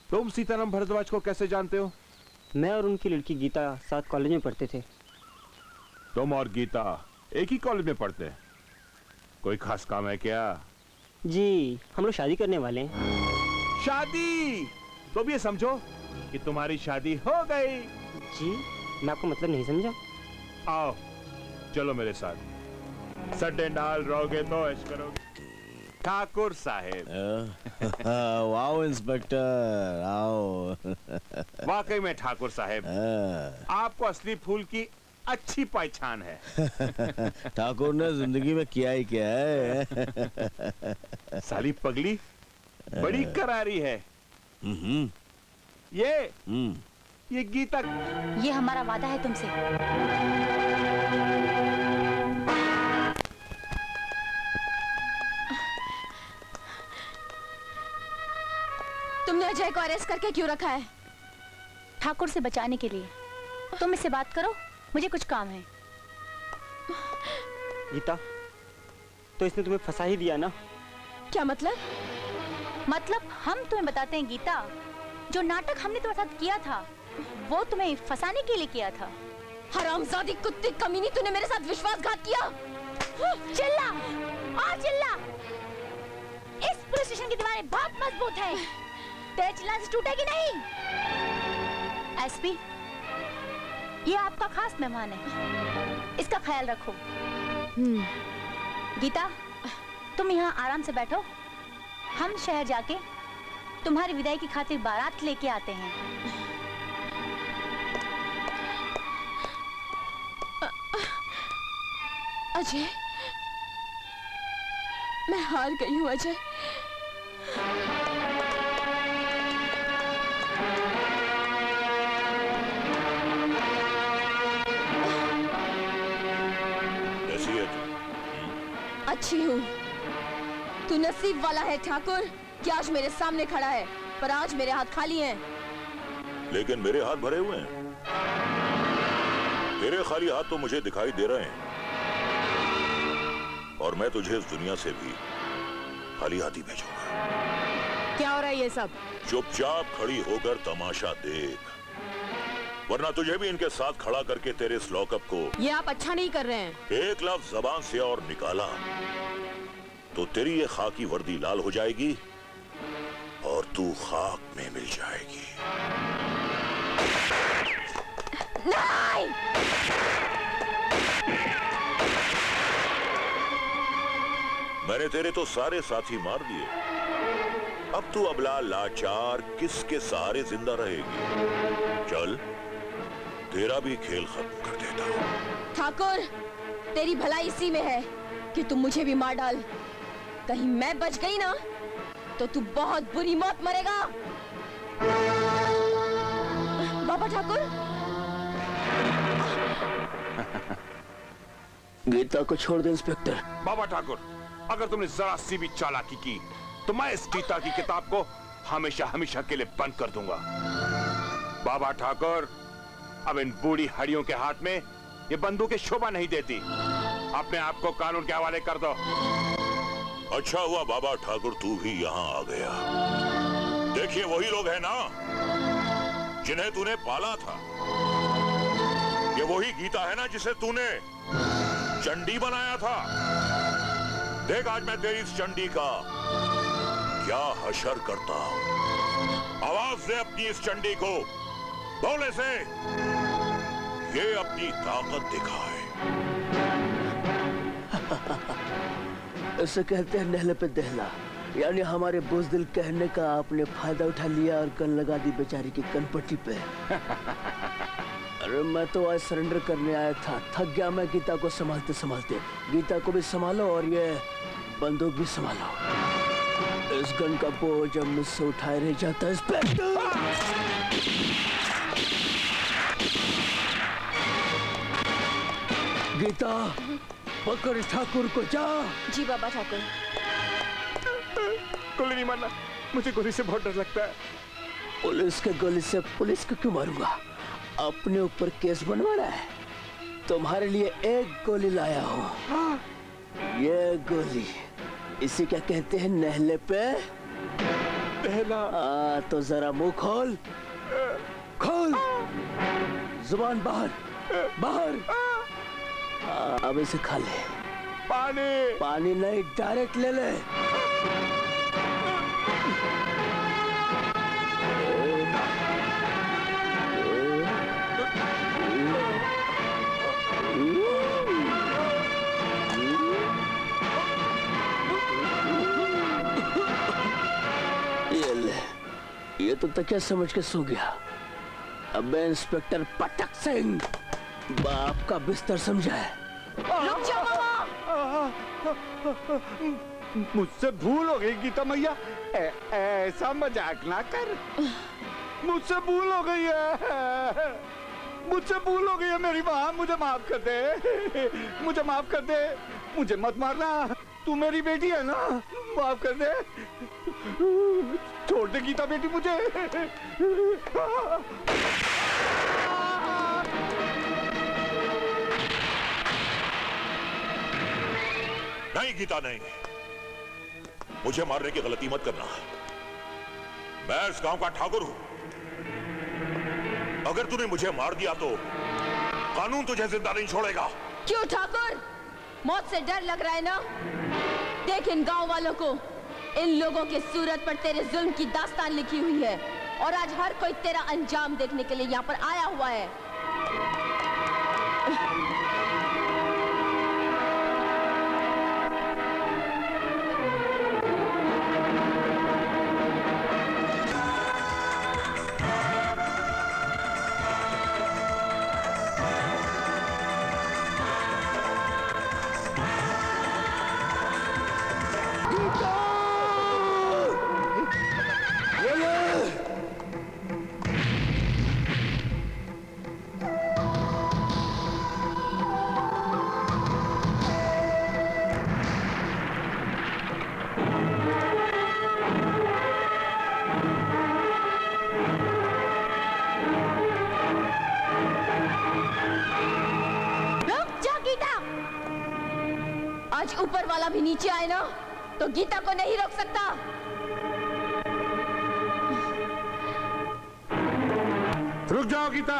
तुम सीताराम भारद्वाज को कैसे जानते हो? मैं और उनकी लड़की गीता साथ कॉलेज में पढ़ते थे। तुम और गीता एक ही कॉलेज में पढ़ते हैं? कोई खास काम है क्या? जी, हम लोग शादी करने वाले हैं। शादी? तुम ये समझो कि तुम्हारी शादी हो गई। जी, मैं आपको मतलब नहीं समझा। आओ, चलो मेरे साथ। सडे नाल रहोगे तो ऐश करोगे। ठाकुर साहेब। वाओ इंस्पेक्टर, आओ। वाकई में ठाकुर साहेब, आपको असली फूल की अच्छी पहचान है। ठाकुर ने जिंदगी में किया ही क्या है। साली पगली बड़ी करारी है। ये गीता। ये हमारा वादा है तुमसे। तुमने अजय को अरेस्ट करके क्यों रखा है? ठाकुर से बचाने के लिए। तुम इससे बात करो, मुझे कुछ काम है। गीता, तो इसने तुम्हें फंसा ही दिया ना? क्या मतलब? मतलब हम तुम्हें बताते हैं गीता, जो नाटक हमने तुम्हारे साथ किया था वो तुम्हें फंसाने के लिए किया था। हरामजादी कुत्ती कमीनी, तूने मेरे साथ विश्वासघात किया। चिल्ला और चिल्ला। इस पुलिस स्टेशन की दीवारें बहुत मजबूत है, तेरे चिल्लाने से टूटेगी नहीं। एसपी, ये आपका खास मेहमान है, इसका ख्याल रखो। गीता, तुम यहाँ आराम से बैठो, हम शहर जाके तुम्हारी विदाई की खातिर बारात लेके आते हैं। अजय, मैं हार गई हूँ अजय। कैसी है तू? अच्छी हूँ। तू नसीब वाला है ठाकुर कि आज मेरे सामने खड़ा है, पर आज मेरे हाथ खाली हैं। लेकिन मेरे हाथ भरे हुए हैं। तेरे खाली हाथ तो मुझे दिखाई दे रहे हैं, और मैं तुझे इस दुनिया से भी खाली हाथ ही भेजूंगा। क्या हो रहा है ये सब? चुपचाप खड़ी होकर तमाशा देख, वरना तुझे भी इनके साथ खड़ा करके तेरे इस लॉकअप को। ये आप अच्छा नहीं कर रहे हैं। एक लफ्ज जबान से और निकाला तो तेरी ये खाकी वर्दी लाल हो जाएगी और तू खाक में मिल जाएगी। नहीं! मैंने तेरे तो सारे साथी मार दिए, अब तू अबला लाचार किसके सहारे जिंदा रहेगी? चल, तेरा भी खेल खत्म कर देता हूं। ठाकुर, तेरी भलाई इसी में है कि तुम मुझे भी मार डाल। कहीं मैं बच गई ना तो तू बहुत बुरी मौत मरेगा। बाबा ठाकुर, गीता को छोड़ दे इंस्पेक्टर। बाबा ठाकुर, अगर तुमने जरा सी भी चालाकी की तो मैं इस गीता की किताब को हमेशा हमेशा के लिए बंद कर दूंगा। बाबा ठाकुर, अब इन बूढ़ी हड्डियों के हाथ में ये बंदूकें शोभा नहीं देती। अपने आप को कानून के हवाले कर दो। अच्छा हुआ बाबा ठाकुर तू भी यहाँ आ गया। देखिए वही लोग हैं ना जिन्हें तूने पाला था। ये वही गीता है ना जिसे तूने चंडी बनाया था। देख आज मैं तेरी इस चंडी का क्या हशर करता हूं। आवाज दे अपनी इस चंडी को, बोले से ये अपनी ताकत दिखाए। इसे कहते हैं नहले पे दहला, यानी हमारे बुज़दिल कहने का आपने फायदा उठा लिया और गन लगा दी बेचारी की कनपट्टी पे। अरे मैं तो आज सरेंडर करने आया था, थक गया मैं गीता को संभालते संभालते। गीता को भी संभालो और ये बंदूक भी संभालो। इस गन का बोझ जब मुझसे उठाए रह जाता है इंस्पेक्टर। गीता, पकड़ ठाकुर को, जा। जी बाबा ठाकुर। गोली नहीं मारना, मुझे गोली से बहुत डर लगता है। पुलिस के गोली से पुलिस को क्यों मारूंगा? अपने ऊपर केस बनवाना है। तुम्हारे लिए एक गोली लाया हूँ। ये गोली, इसी क्या कहते हैं नहले पे दहला। तो जरा मुंह खोल, खोल, जुबान बाहर, बाहर। अब इसे खा ले। पानी, पानी नहीं, डायरेक्ट ले ले। ये तो तकिया समझ के सो गया। अब इंस्पेक्टर पटक सिंह बाप का बिस्तर समझा है। रुक जाओ मामा। मुझसे भूल हो गई गीता मैया, ऐसा मजाक ना कर। मुझसे भूल हो गई है, मुझसे भूल हो गई है मेरी माँ। मुझे माफ कर दे, मुझे माफ कर दे। मुझे मत मारना, तू मेरी बेटी है ना, माफ कर दे। छोड़ दे गीता बेटी मुझे। नहीं गीता नहीं, मुझे मारने की गलती मत करना। मैं इस गांव का ठाकुर हूं। अगर तूने मुझे मार दिया तो कानून तुझे जिंदा नहीं छोड़ेगा। क्यों ठाकुर, मौत से डर लग रहा है ना? देख इन गांव वालों को, इन लोगों के सूरत पर तेरे जुल्म की दास्तान लिखी हुई है और आज हर कोई तेरा अंजाम देखने के लिए यहाँ पर आया हुआ है। भी नीचे आए ना तो गीता को नहीं रोक सकता। रुक जाओ गीता।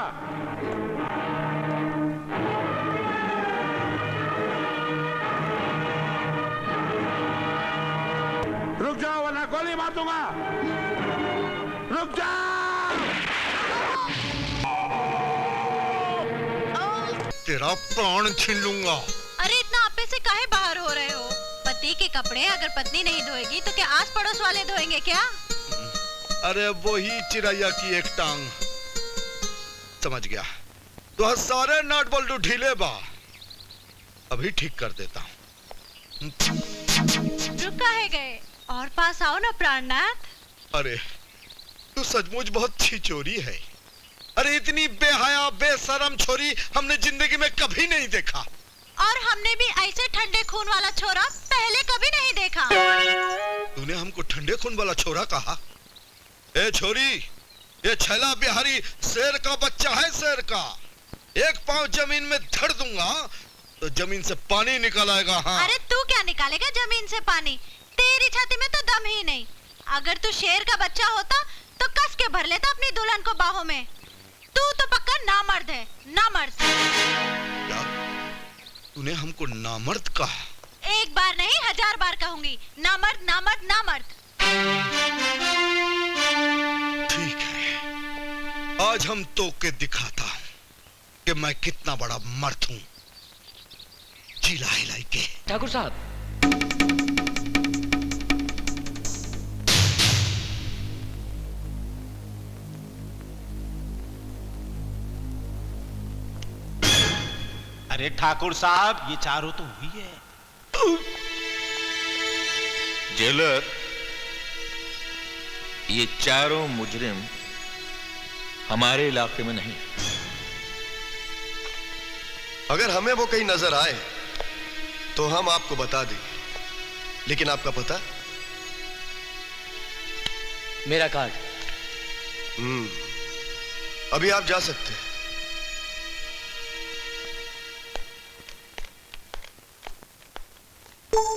रुक जाओ वरना गोली मार दूंगा। रुक जाओ। तेरा प्राण छीन लूंगा। अरे इतना आपे से काहे बाहर हो रहे हो? पति के कपड़े अगर पत्नी नहीं धोएगी तो क्या आस पड़ोस वाले धोएंगे क्या? अरे वही चिड़ैया की एक टांग। समझ गया। तो सारे नट बोल्ट ढीले बा, अभी ठीक कर देता हूँ। रुक काहे गए? और पास आओ ना प्राणनाथ। अरे तू सचमुच बहुत छिचोरी है। अरे इतनी बेहया बेशरम छोरी हमने जिंदगी में कभी नहीं देखा। और हमने भी ऐसे ठंडे खून वाला छोरा पहले कभी नहीं देखा। तूने हमको ठंडे खून वाला छोरा कहा? ए छोरी, ये छैला बिहारी शेर का बच्चा है, शेर का। एक पांव जमीन में धर दूंगा तो जमीन से पानी निकल आएगा। हाँ। अरे तू क्या निकालेगा जमीन से पानी? तेरी छाती में तो दम ही नहीं। अगर तू शेर का बच्चा होता तो कस के भर लेता अपनी दुल्हन को बाहों में। तू तो पक्का नामर्द है, नामर्द। क्या तूने हमको नामर्द कहा? एक बार नहीं 1000 बार कहूंगी, नामर्द नामर्द नामर्द। ठीक है, आज हम तो के दिखाता हूं कि मैं कितना बड़ा मर्द हूं। जिला हिलाई के। ठाकुर साहब, अरे ठाकुर साहब, ये चारों तो हुई है। जेलर, ये चारों मुजरिम हमारे इलाके में नहीं। अगर हमें वो कहीं नजर आए तो हम आपको बता देंगे, लेकिन आपका पता? मेरा कार्ड। अभी आप जा सकते हैं।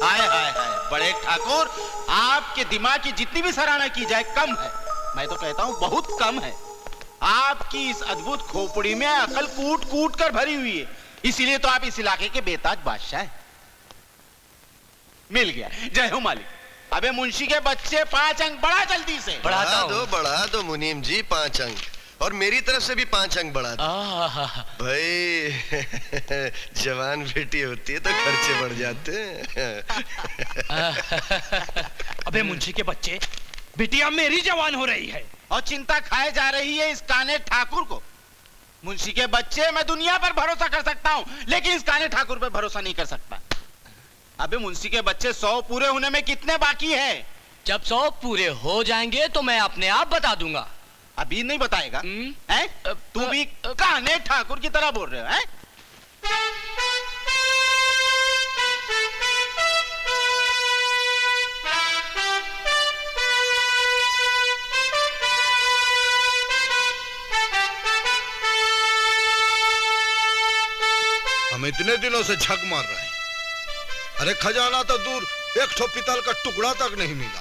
हाय हाय हाय, बड़े ठाकुर, आपके दिमाग की जितनी भी सराहना की जाए कम है। मैं तो कहता हूँ बहुत कम है। आपकी इस अद्भुत खोपड़ी में अकल कूट कूट कर भरी हुई है, इसीलिए तो आप इस इलाके के बेताज बादशाह हैं। मिल गया, जय हो मालिक। अबे मुंशी के बच्चे 5 अंक बढ़ा जल्दी से। बढ़ा दो मुनीम जी, 5 अंक, और मेरी तरफ से भी 5 अंक बढ़ा दो। भाई जवान बेटी होती है तो खर्चे बढ़ जाते हैं। अबे मुंशी के बच्चे, बिटिया मेरी जवान हो रही है और चिंता खाए जा रही है इस काने ठाकुर को। मुंशी के बच्चे, मैं दुनिया पर भरोसा कर सकता हूँ लेकिन इस काने ठाकुर पर भरोसा नहीं कर सकता। अबे मुंशी के बच्चे, 100 पूरे होने में कितने बाकी है? जब 100 पूरे हो जाएंगे तो मैं अपने आप बता दूंगा। अभी नहीं बताएगा? हैं? तू भी काने ठाकुर की तरह बोल रहे हो? हैं? हम इतने दिनों से झक मार रहे हैं। अरे खजाना तो दूर, एक ठो पीतल का टुकड़ा तक नहीं मिला।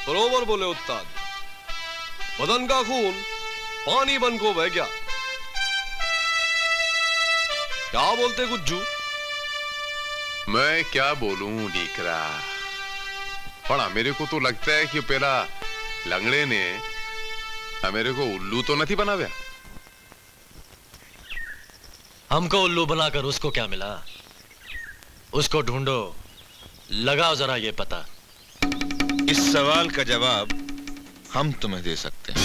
बरोबर बोले उस्ताद, बदन का खून पानी बन को बह गया। क्या बोलते गुज्जू? मैं क्या बोलूं डीकरा, पड़ा मेरे को तो लगता है कि पेला लंगड़े ने मेरे को उल्लू तो नहीं बनाया। हमको उल्लू बनाकर उसको क्या मिला? उसको ढूंढो, लगाओ जरा ये पता। इस सवाल का जवाब हम तुम्हें दे सकते हैं।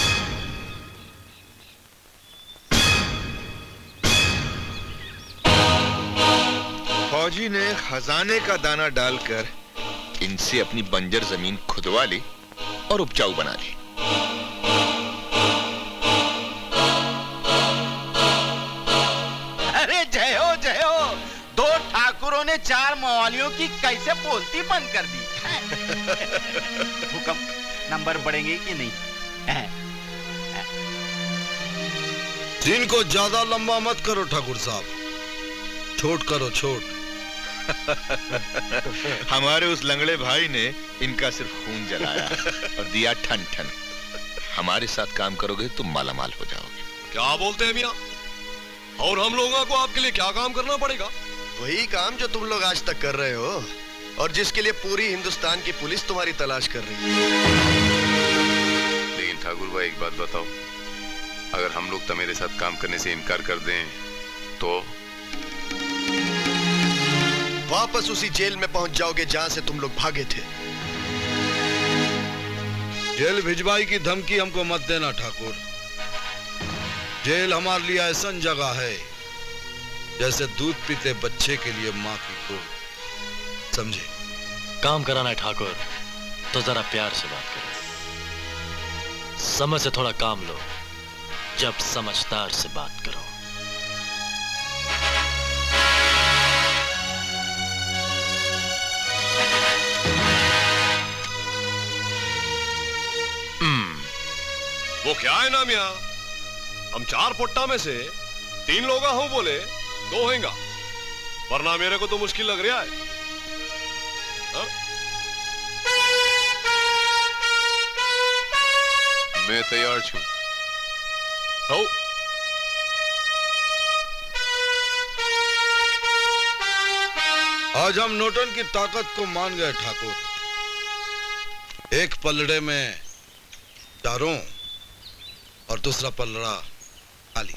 फौजी ने खजाने का दाना डालकर इनसे अपनी बंजर जमीन खुदवा ली और उपजाऊ बना ली। अरे जय हो जय हो, 2 ठाकुरों ने 4 मवालियों की कैसे पोलती बंद कर दी। हुक्म, नंबर बढ़ेंगे कि नहीं? दिन को ज्यादा लंबा मत करो ठाकुर साहब, छोट करो छोट। हमारे उस लंगड़े भाई ने इनका सिर्फ खून जलाया और दिया ठन ठन। हमारे साथ काम करोगे तो मालामाल हो जाओगे। क्या बोलते हैं मियाँ? और हम लोगों को आपके लिए क्या काम करना पड़ेगा? वही काम जो तुम लोग आज तक कर रहे हो और जिसके लिए पूरी हिंदुस्तान की पुलिस तुम्हारी तलाश कर रही है। लेकिन ठाकुर भाई एक बात बताओ, अगर हम लोग तो मेरे साथ काम करने से इनकार कर दें तो? वापस उसी जेल में पहुंच जाओगे जहां से तुम लोग भागे थे। जेल भिजवाई की धमकी हमको मत देना ठाकुर। जेल हमारे लिए ऐसा जगह है जैसे दूध पीते बच्चे के लिए माँ की गोद, समझे? काम कराना है ठाकुर तो जरा प्यार से बात करो। समझ से थोड़ा काम लो जब समझदार से बात करो। वो क्या है ना मियाँ, हम 4 पुट्टा में से 3 लोग हो बोले 2 होएगा, वरना मेरे को तो मुश्किल लग रहा है। हा? मैं तैयार छू। हो आज हम नोटन की ताकत को मान गए ठाकुर। एक पलड़े में चारों और दूसरा पलड़ा खाली।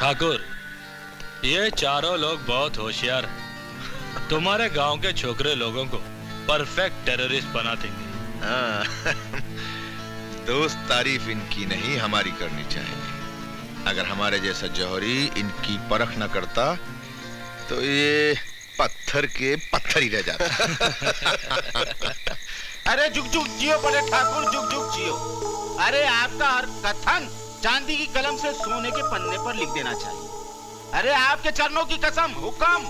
ठाकुर, ये चारों लोग बहुत होशियार हैं। तुम्हारे गांव के छोकरे लोगों को परफेक्ट टेररिस्ट बना देंगे। हाँ, दोस्त तारीफ इनकी नहीं हमारी करनी चाहिए। अगर हमारे जैसा जौहरी इनकी परख न करता तो ये पत्थर के पत्थर ही रह जाता। अरे जुग जुग जियो बड़े ठाकुर, जुग जुग जियो। अरे आपका हर कथन चांदी की कलम से सोने के पन्ने पर लिख देना चाहिए। अरे आपके चरणों की कसम, हुक्म।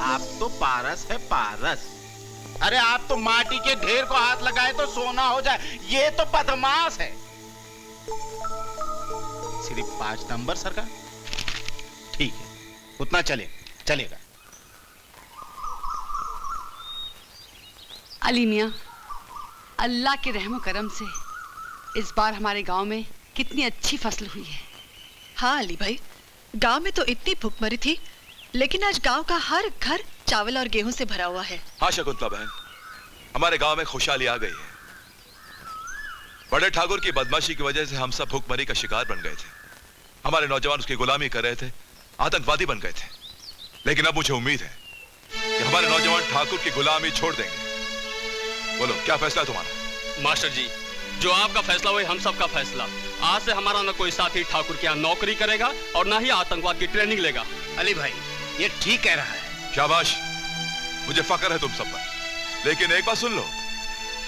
आप तो पारस है, पारस। अरे आप तो माटी के ढेर को हाथ लगाए तो सोना हो जाए, ये तो बदमाश है। सिर्फ 5 नंबर सरकार, ठीक है, उतना चलेगा। अली मियाँ, अल्लाह के रहमो करम से इस बार हमारे गांव में कितनी अच्छी फसल हुई है। हाँ अली भाई, गांव में तो इतनी भुखमरी थी, लेकिन आज गांव का हर घर चावल और गेहूं से भरा हुआ है। हाँ शकुंतला बहन, हमारे गांव में खुशहाली आ गई है। बड़े ठाकुर की बदमाशी की वजह से हम सब भुखमरी का शिकार बन गए थे। हमारे नौजवान उसकी गुलामी कर रहे थे, आतंकवादी बन गए थे। लेकिन अब मुझे उम्मीद है कि हमारे नौजवान ठाकुर की गुलामी छोड़ देंगे। बोलो क्या फैसला तुम्हारा? मास्टर जी, जो आपका फैसला वही हम सब का फैसला। आज से हमारा न कोई साथी ठाकुर के यहाँ नौकरी करेगा और न ही आतंकवाद की ट्रेनिंग लेगा। अली भाई, ये ठीक कह रहा है। शाबाश, मुझे फक्र है तुम सब पर। लेकिन एक बात सुन लो,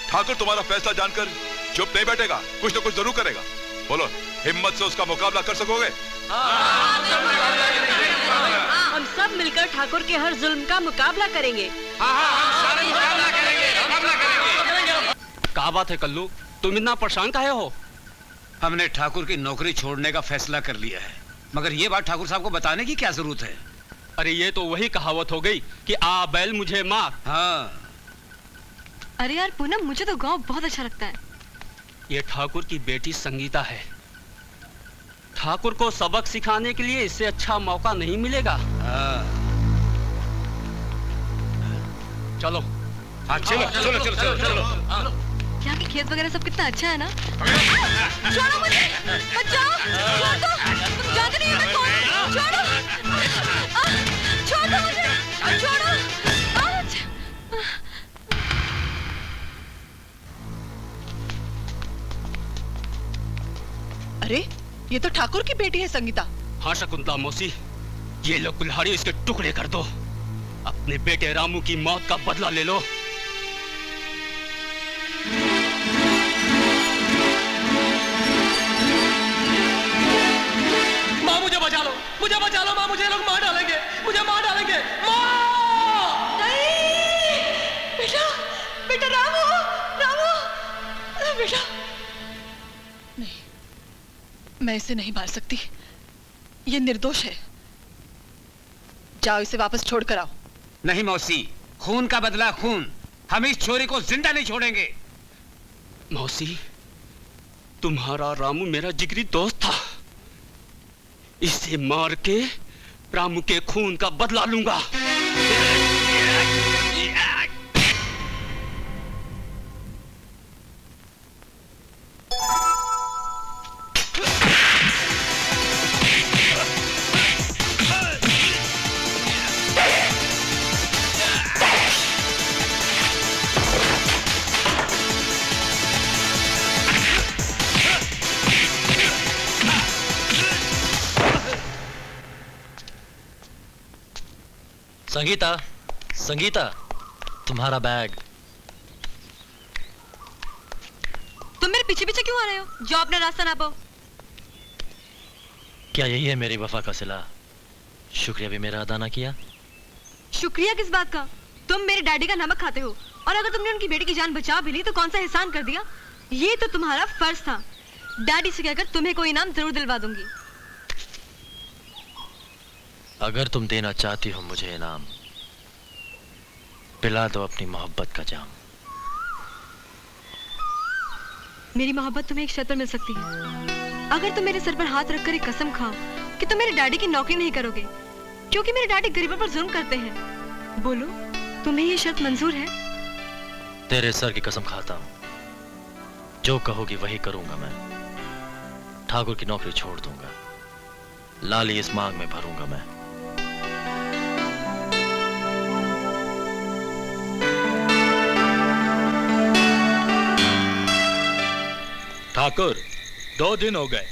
ठाकुर तुम्हारा फैसला जानकर चुप नहीं बैठेगा, कुछ न कुछ जरूर करेगा। बोलो, हिम्मत से उसका मुकाबला कर सकोगे? हम सब मिलकर ठाकुर के हर जुल्म का मुकाबला करेंगे। क्या बात है कल्लू, तुम इतना परेशान काहे हो? हमने ठाकुर की नौकरी छोड़ने का फैसला कर लिया है, मगर ये बात ठाकुर साहब को बताने की क्या जरूरत है? अरे ये तो वही कहावत हो गई कि आ बैल मुझे मार। हाँ। अरे यार पूनम, मुझे तो गांव बहुत अच्छा लगता है। ये ठाकुर की बेटी संगीता है, ठाकुर को सबक सिखाने के लिए इससे अच्छा मौका नहीं मिलेगा। चलो चलो। यहाँ के खेत वगैरह सब कितना अच्छा है ना। छोड़ो मुझे, बचाओ, छोड़ दो, तुम जानते नहीं हो मैं कौन हूँ, छोड़ो, छोड़ दो मुझे, छोड़ो। अरे ये तो ठाकुर की बेटी है संगीता। हाँ शकुंतला मौसी, ये लो कुल्हाड़ी, इसके टुकड़े कर दो। अपने बेटे रामू की मौत का बदला ले लो। माँ मुझे बचा लो माँ, मुझे लोग मार डालेंगे, मुझे मार डालेंगे। माँ! नहीं! बेटा रामू बेटा। नहीं, मैं इसे नहीं मार सकती, ये निर्दोष है। जाओ इसे वापस छोड़ कर आओ। नहीं मौसी, खून का बदला खून, हम इस छोरी को जिंदा नहीं छोड़ेंगे। मौसी, तुम्हारा रामू मेरा जिगरी दोस्त था। इसे मार के रामू के खून का बदला लूंगा। संगीता, तुम्हारा बैग। तुम मेरे पीछे पीछे क्यों आ रहे हो? जो अपना रास्ता ना पाओ। क्या यही है मेरी वफा का सिला? शुक्रिया भी मेरा अदा ना किया? शुक्रिया किस बात का? तुम मेरे डैडी का नमक खाते हो, और अगर तुमने उनकी बेटी की जान बचा भी ली तो कौन सा एहसान कर दिया? ये तो तुम्हारा फर्ज था। डैडी से कहकर तुम्हें कोई इनाम जरूर दिलवा दूंगी। अगर तुम देना चाहती हो मुझे इनाम, पिला दो अपनी मोहब्बत का जाम। मेरी मोहब्बत तुम्हें एक शर्त पर मिल सकती है। अगर तुम मेरे सर पर हाथ रखकर एक कसम खाओ कि तुम मेरे डैडी की नौकरी नहीं करोगे, क्योंकि मेरे डैडी गरीबों पर जुल्म करते हैं। बोलो, तुम्हें ये शर्त मंजूर है? तेरे सर की कसम खाता हूं, जो कहोगी वही करूंगा मैं। ठाकुर की नौकरी छोड़ दूंगा, लाली इस मांग में भरूंगा मैं। ठाकुर, 2 दिन हो गए,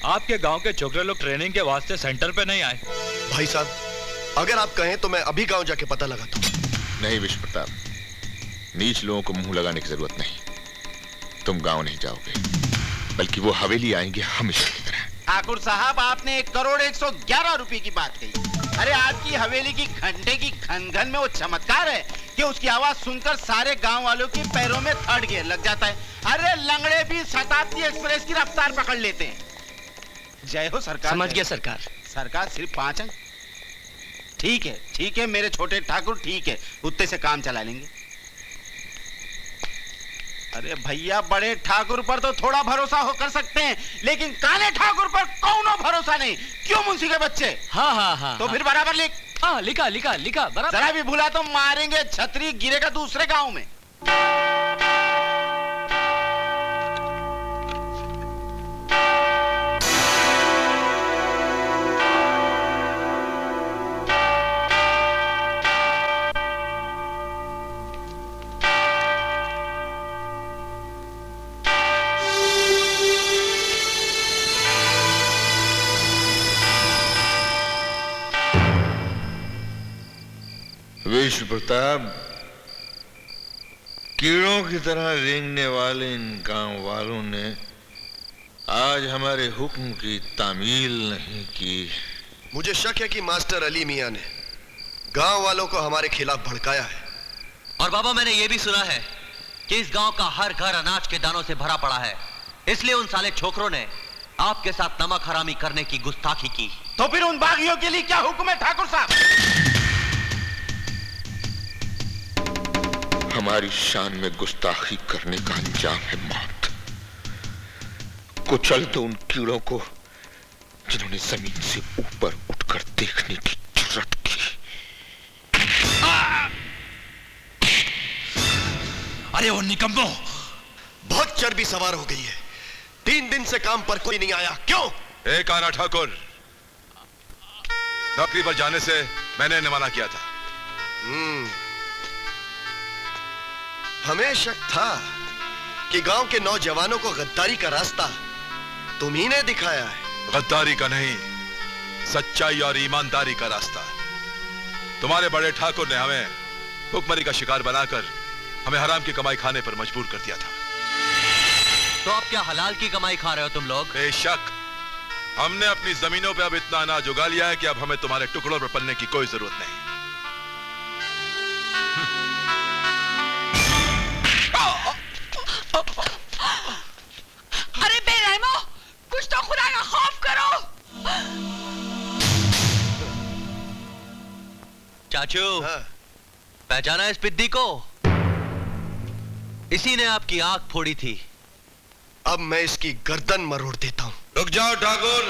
आपके गांव के छोकरे लोग ट्रेनिंग के वास्ते सेंटर पे नहीं आए। भाई साहब, अगर आप कहें तो मैं अभी गांव जाके पता लगाता हूं। नहीं विश्व प्रताप, नीच लोगों को मुंह लगाने की जरूरत नहीं। तुम गांव नहीं जाओगे, बल्कि वो हवेली आएंगे हमेशा की तरह। ठाकुर साहब, आपने 1,111 रुपए की बात कही। अरे आपकी हवेली की घंटे की घन-घन में वो चमत्कार है कि उसकी आवाज सुनकर सारे गांव वालों के पैरों में थर्ड गियर लग जाता है। अरे लंगड़े भी शताब्दी एक्सप्रेस की रफ्तार पकड़ लेते हैं। जय हो सरकार। समझ गया सरकार। सरकार सिर्फ 5 अंक। ठीक है मेरे छोटे ठाकुर, ठीक है, उतने से काम चला लेंगे। अरे भैया, बड़े ठाकुर पर तो थोड़ा भरोसा हो कर सकते हैं, लेकिन काले ठाकुर पर कौनो भरोसा नहीं। क्यों मुंशी के बच्चे? हाँ। तो फिर बराबर लिख। हाँ, लिखा बराबर। जरा भी भूला तो मारेंगे, छतरी गिरेगा दूसरे गांव में। विश्व प्रताप, कीड़ों की तरह रेंगने वाले इन गांव वालों ने आज हमारे हुक्म की तामील नहीं की। मुझे शक है कि मास्टर अली मियां ने गांव वालों को हमारे खिलाफ भड़काया है। और बाबा, मैंने ये भी सुना है कि इस गांव का हर घर अनाज के दानों से भरा पड़ा है, इसलिए उन साले छोकरों ने आपके साथ नमक हरामी करने की गुस्ताखी की। तो फिर उन बागियों के लिए क्या हुक्म है ठाकुर साहब? हमारी शान में गुस्ताखी करने का अंजाम है मौत। कुचल दो उन कीड़ों को जिन्होंने जमीन से ऊपर उठकर देखने की जुर्रत की। अरे वो निकम्मो, बहुत चर्बी सवार हो गई है। 3 दिन से काम पर कोई नहीं आया, क्यों? एक आना ठाकुर, नौकरी पर जाने से मैंने इन्हें मना किया था। हमें शक था कि गांव के नौजवानों को गद्दारी का रास्ता तुम ही ने दिखाया है। गद्दारी का नहीं, सच्चाई और ईमानदारी का रास्ता। तुम्हारे बड़े ठाकुर ने हमें भुखमरी का शिकार बनाकर हमें हराम की कमाई खाने पर मजबूर कर दिया था। तो अब क्या हलाल की कमाई खा रहे हो तुम लोग? बेशक, हमने अपनी जमीनों पे अब इतना अनाज उगा लिया है कि अब हमें तुम्हारे टुकड़ों पर पलने की कोई जरूरत नहीं। अरे बेरहमो, कुछ तो खुदा का खौफ करो। चाचू, पहचाना इस पिद्दी को? इसी ने आपकी आंख फोड़ी थी। अब मैं इसकी गर्दन मरोड़ देता हूं। रुक जाओ ठाकुर,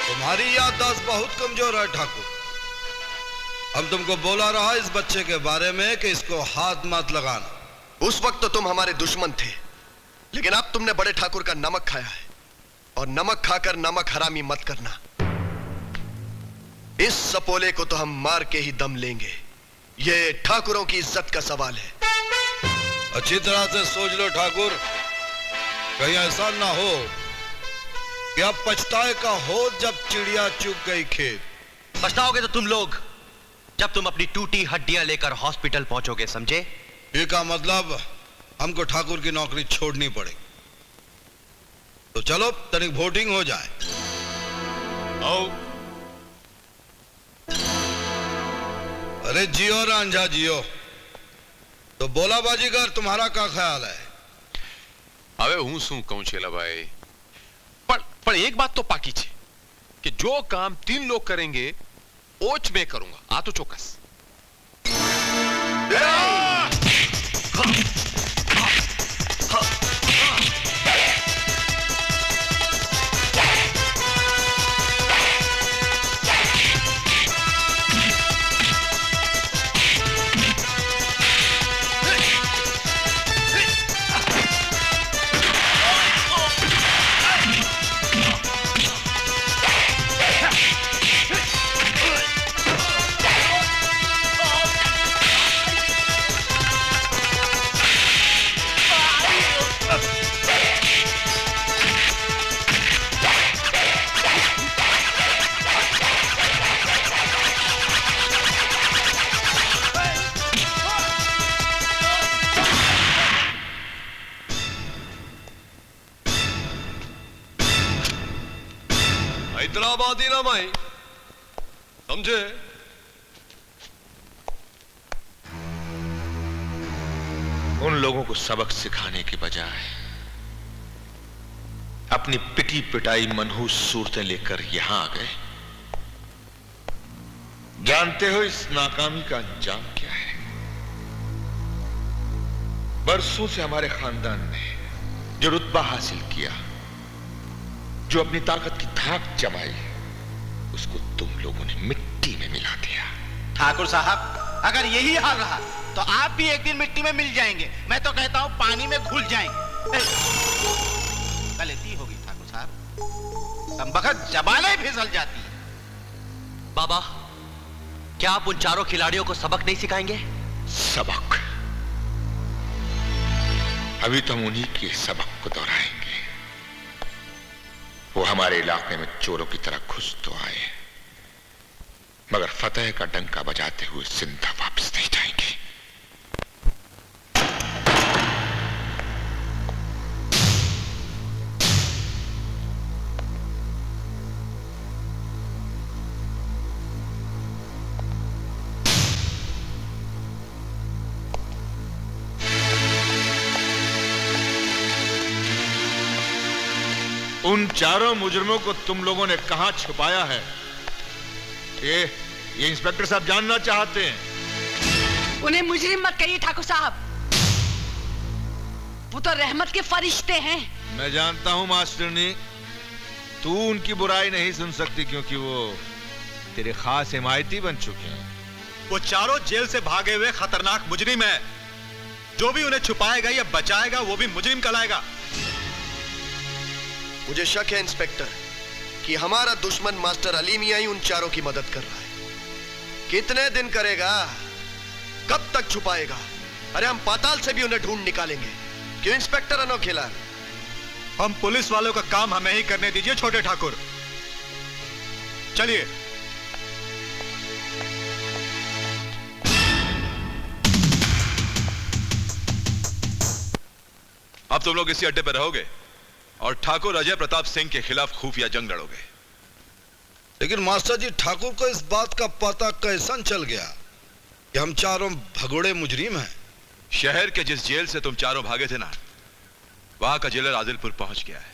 तुम्हारी याददाश्त बहुत कमजोर है ठाकुर। हम तुमको बोला रहा इस बच्चे के बारे में कि इसको हाथ मत लगाना। उस वक्त तो तुम हमारे दुश्मन थे, लेकिन अब तुमने बड़े ठाकुर का नमक खाया है, और नमक खाकर नमक हरामी मत करना। इस सपोले को तो हम मार के ही दम लेंगे। ये ठाकुरों की इज्जत का सवाल है। अच्छी तरह से सोच लो ठाकुर, कहीं ऐसा ना हो कि अब पछताए का हो जब चिड़िया चुग गई खेत। पछताओगे तो तुम लोग जब तुम अपनी टूटी हड्डियां लेकर हॉस्पिटल पहुंचोगे, समझे? ये का मतलब हमको ठाकुर की नौकरी छोड़नी पड़ेगी। तो चलो तनिक वोटिंग हो जाए। आओ। अरे जियो रांझा जियो। तो बोला बाजीगर, तुम्हारा क्या ख्याल है? હવે હું શું કહું છેલાભાઈ, પણ એક વાત તો પાકી છે કે જો કામ 3 लोग करेंगे ઓચ મેં કरूंगा, આ તો ચોક્કસ। हैदराबादी ना माई, समझे? उन लोगों को सबक सिखाने के बजाय अपनी पिटी पिटाई मनहूस सूरतें लेकर यहां आ गए। जानते हो इस नाकामी का अंजाम क्या है? बरसों से हमारे खानदान ने जो रुतबा हासिल किया, जो अपनी ताकत की धाक जमाई, उसको तुम लोगों ने मिट्टी में मिला दिया। ठाकुर साहब, अगर यही हाल रहा तो आप भी एक दिन मिट्टी में मिल जाएंगे। मैं तो कहता हूं पानी में घुल जाएंगे। गलती होगी ठाकुर साहब, कमबख्त जबानें फिसल जाती है। बाबा, क्या आप उन चारों खिलाड़ियों को सबक नहीं सिखाएंगे? सबक? अभी तो हम उन्हीं के सबक को दोहराएंगे। वो हमारे इलाके में चोरों की तरह घुस तो आए, मगर फतेह का डंका बजाते हुए जिंदा वापस नहीं जाएंगे। उन चारों मुजरिमों को तुम लोगों ने कहां छुपाया है? ये इंस्पेक्टर साहब जानना चाहते हैं। उन्हें मुजरिम मत कहिए ठाकुर साहब। वो तो रहमत के फरिश्ते हैं। मैं जानता हूँ मास्टरनी, तू उनकी बुराई नहीं सुन सकती क्योंकि वो तेरे खास हिमायती बन चुके हैं। वो चारों जेल से भागे हुए खतरनाक मुजरिम है। जो भी उन्हें छुपाएगा या बचाएगा वो भी मुजरिम कहलाएगा। मुझे शक है इंस्पेक्टर कि हमारा दुश्मन मास्टर अली मियां ही उन चारों की मदद कर रहा है। कितने दिन करेगा, कब तक छुपाएगा? अरे हम पाताल से भी उन्हें ढूंढ निकालेंगे। क्यों इंस्पेक्टर अनोखेलाल? हम पुलिस वालों का काम हमें ही करने दीजिए छोटे ठाकुर। चलिए। अब तुम लोग इसी अड्डे पर रहोगे और ठाकुर अजय प्रताप सिंह के खिलाफ खुफिया जंग लड़ोगे। लेकिन मास्टर जी, ठाकुर को इस बात का पता कैसे चल गया कि हम चारों भगोड़े मुजरिम हैं? शहर के जिस जेल से तुम चारों भागे थे ना, वहां का जेलर आदिलपुर पहुंच गया है।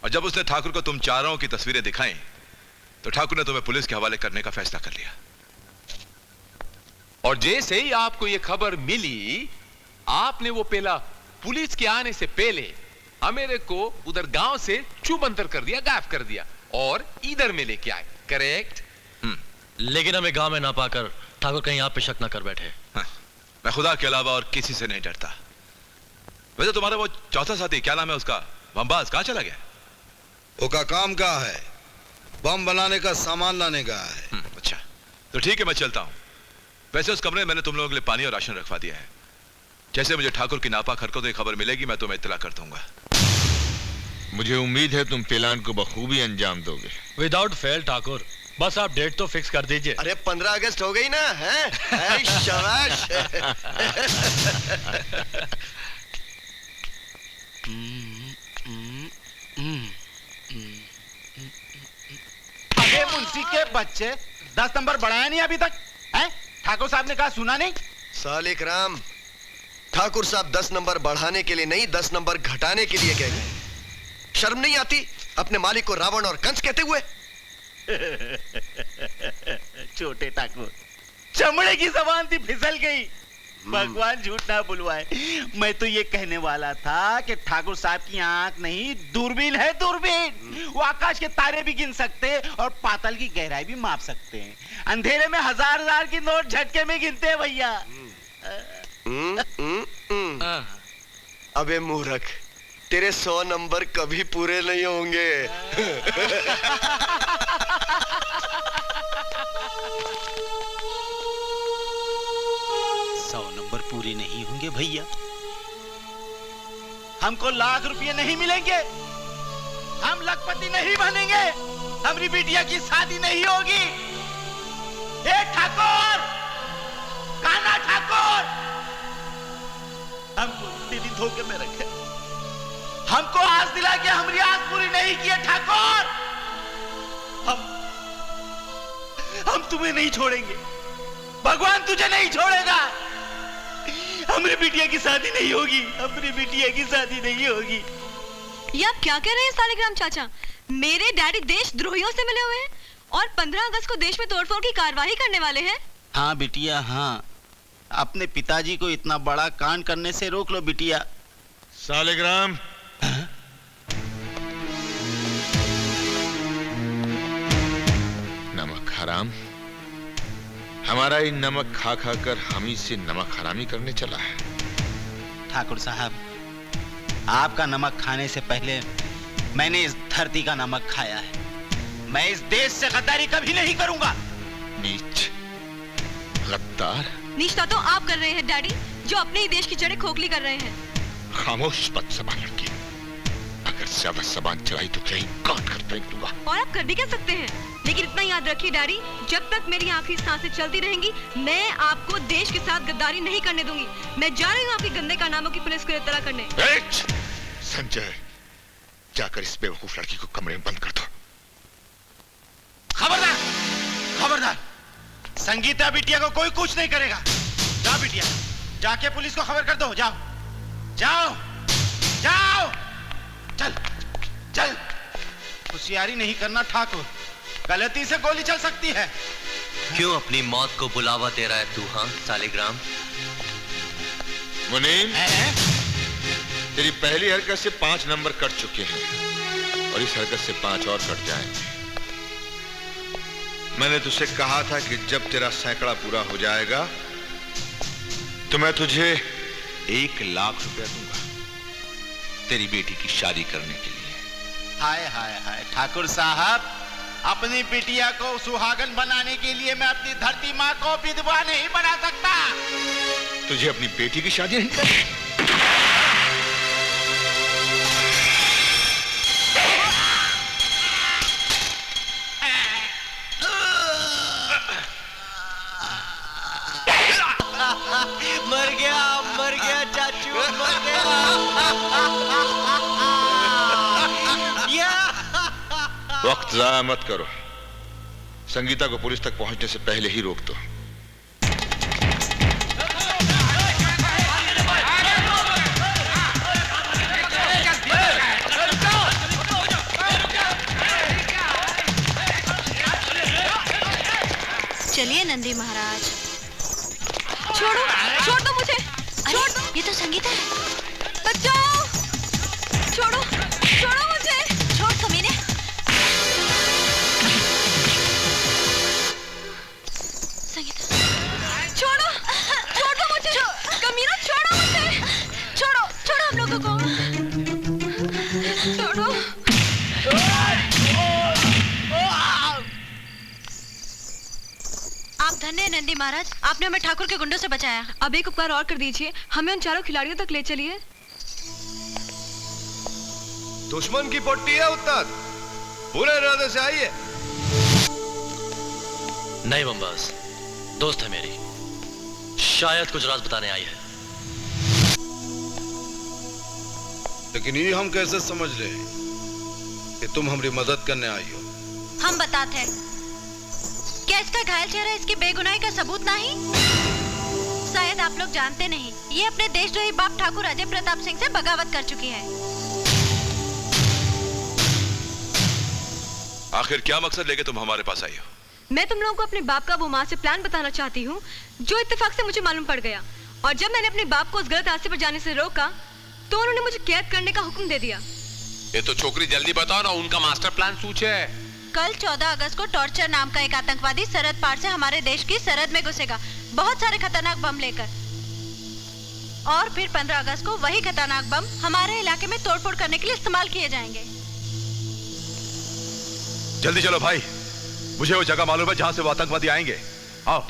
और जब उसने ठाकुर को तुम चारों की तस्वीरें दिखाई तो ठाकुर ने तुम्हें पुलिस के हवाले करने का फैसला कर लिया। और जैसे ही आपको यह खबर मिली, आपने वो पेला पुलिस के आने से पहले हमेरे को उधर गांव से चुबंतर कर दिया, गायब कर दिया और इधर में लेके आए। करेक्ट? लेकिन हमें गांव में ना पाकर ठाकुर कहीं आप पे शक ना कर बैठे। हाँ, मैं खुदा के अलावा और किसी से नहीं डरता। वैसे तुम्हारा वो चौथा साथी, क्या नाम है उसका, बमबाज, कहां चला गया? उसका काम क्या है? बम बनाने का सामान लाने का है। अच्छा, तो ठीक है, मैं चलता हूं। वैसे उस कमरे में मैंने तुम लोगों के लिए पानी और राशन रखवा दिया है। जैसे मुझे ठाकुर की नापाक हरकतों की खबर मिलेगी मैं तुम्हें इत्तला कर दूंगा। मुझे उम्मीद है तुम प्लान को बखूबी अंजाम दोगे। विदाउट फेल ठाकुर, बस आप डेट तो फिक्स कर दीजिए। अरे 15 अगस्त हो गई ना, है? शाबाश। अरे मुंशी के बच्चे, 10 नंबर बढ़ाया नहीं अभी तक, हैं? ठाकुर साहब ने कहा सुना नहीं? सालिक राम, ठाकुर साहब 10 नंबर बढ़ाने के लिए नहीं, 10 नंबर घटाने के लिए कह गए। शर्म नहीं आती अपने मालिक को रावण और कंस कहते हुए? छोटे ठाकुर, चमड़े की जबान थी, फिसल गई। भगवान झूठ ना बुलवाए। मैं तो ये कहने वाला था कि ठाकुर साहब की आंख नहीं, दूरबीन है, दूरबीन। वो आकाश के तारे भी गिन सकते हैं और पाताल की गहराई भी माप सकते हैं। अंधेरे में हजार की नोट झटके में गिनते हैं भैया। अबे मूर्ख, तेरे 100 नंबर कभी पूरे नहीं होंगे। 100 नंबर पूरे नहीं होंगे भैया। हमको लाख रुपये नहीं मिलेंगे, हम लखपति नहीं बनेंगे, हमारी बिटिया की शादी नहीं होगी। ए ठाकुर, कान्हा ठाकुर, हमको तेरी धोखे में रखे, हमको आस दिला के हमारी आस पूरी नहीं किए ठाकुर। हम तुम्हें नहीं छोड़ेंगे, भगवान तुझे नहीं छोड़ेगा। हमारी बिटिया की शादी नहीं होगी, हमारी बिटिया की शादी नहीं होगी। ये आप क्या कह रहे हैं सालिग्राम चाचा? मेरे डैडी देशद्रोहियों से मिले हुए हैं और 15 अगस्त को देश में तोड़फोड़ की कार्रवाई करने वाले हैं। हाँ बिटिया, हाँ, अपने पिताजी को इतना बड़ा कांड करने से रोक लो बिटिया। सालिग्राम, नमक हराम, हमारा ही नमक खा खा कर हम ही से नमक हरामी करने चला है। ठाकुर साहब, आपका नमक खाने से पहले मैंने इस धरती का नमक खाया है। मैं इस देश से गद्दारी कभी नहीं करूंगा। नीच, गद्दार। निष्ठा तो आप कर रहे हैं डैडी, जो अपने ही देश की जड़ें खोखली कर रहे हैं। खामोश बदज़बान लड़की, अगर ज्यादा ज़बान चलाई तो कहीं काट कर फेंक दूंगा। और आप कर भी क्या सकते हैं, लेकिन इतना याद रखिए डैडी, जब तक मेरी आखिरी सांसें चलती रहेंगी मैं आपको देश के साथ गद्दारी नहीं करने दूंगी। मैं जा रही हूँ आपके गंदे कारनामों की पुलिस को इत्तला करने। संजय, जाकर इस बेवकूफ लड़की को कमरे में बंद कर दो। खबरदार, खबरदार, संगीता बिटिया को कोई कुछ नहीं करेगा। जाओ बिटिया, जाके पुलिस को खबर कर दो। जाओ जाओ जाओ, चल चल। होशियारी नहीं करना ठाकुर, गलती से गोली चल सकती है। क्यों अपनी मौत को बुलावा दे रहा है तू? हाँ सालिग्राम। मुनीम, तेरी पहली हरकत से 5 नंबर कट चुके हैं और इस हरकत से 5 और कट जाएंगे। मैंने तुझसे कहा था कि जब तेरा सैकड़ा पूरा हो जाएगा तो मैं तुझे 1 लाख रुपया दूंगा तेरी बेटी की शादी करने के लिए। हाय हाय हाय ठाकुर साहब, अपनी बिटिया को सुहागन बनाने के लिए मैं अपनी धरती माँ को विधवा नहीं बना सकता। तुझे अपनी बेटी की शादी नहीं करनी? मर गया चाचू, मर गया। वक्त जाया मत करो, संगीता को पुलिस तक पहुंचने से पहले ही रोक दो। चलिए नंदी महाराज। छोड़ो, छोड़ दो मुझे, छोड़ दो। ये तो संगीता है। बचाओ, छोड़ो, छोड़ो मुझे। छोड़ कमीने। संगीता, छोड़ो, छोड़ दो मुझे। कमीना, छोड़ो मुझे। छोड़ो, छोड़ो हम लोगों को। छोड़ो। आप धन्य हैं नंदी महाराज, आपने हमें ठाकुर के गुंडों से बचाया। अब एक उपकार और कर दीजिए, हमें उन चारों खिलाड़ियों तक ले चलिए। दुश्मन की पट्टी है उस्ताद, पूरे इरादे से आई है। नहीं बम्बास, दोस्त है मेरी, शायद कुछ राज बताने आई है। लेकिन ये हम कैसे समझ रहे हैं कि तुम हमारी मदद करने आई हो? हम बताते हैं। क्या इसका घायल चेहरा इसकी बेगुनाही का सबूत नहीं? शायद आप लोग जानते नहीं, ये अपने देशद्रोही बाप ठाकुर अजय प्रताप सिंह से बगावत कर चुकी है। आखिर क्या मकसद लेके तुम हमारे पास आई हो? मैं तुम लोगों को अपने बाप का वो माँ से प्लान बताना चाहती हूँ, जो इत्तेफाक से मुझे मालूम पड़ गया। और जब मैंने अपने बाप को उस गलत रास्ते पर जाने से रोका, तो उन्होंने मुझे कैद करने का हुक्म दे दिया। ये तो छोकरी जल्दी बताओ ना, उनका मास्टर प्लान सूच है। कल 14 अगस्त को टॉर्चर नाम का एक आतंकवादी सरहद पार से हमारे देश की सरहद में घुसेगा, बहुत सारे खतरनाक बम लेकर। और फिर 15 अगस्त को वही खतरनाक बम हमारे इलाके में तोड़फोड़ करने के लिए इस्तेमाल किए जाएंगे। जल्दी चलो भाई, मुझे वो जगह मालूम है जहां से वो आतंकवादी आएंगे। आओ।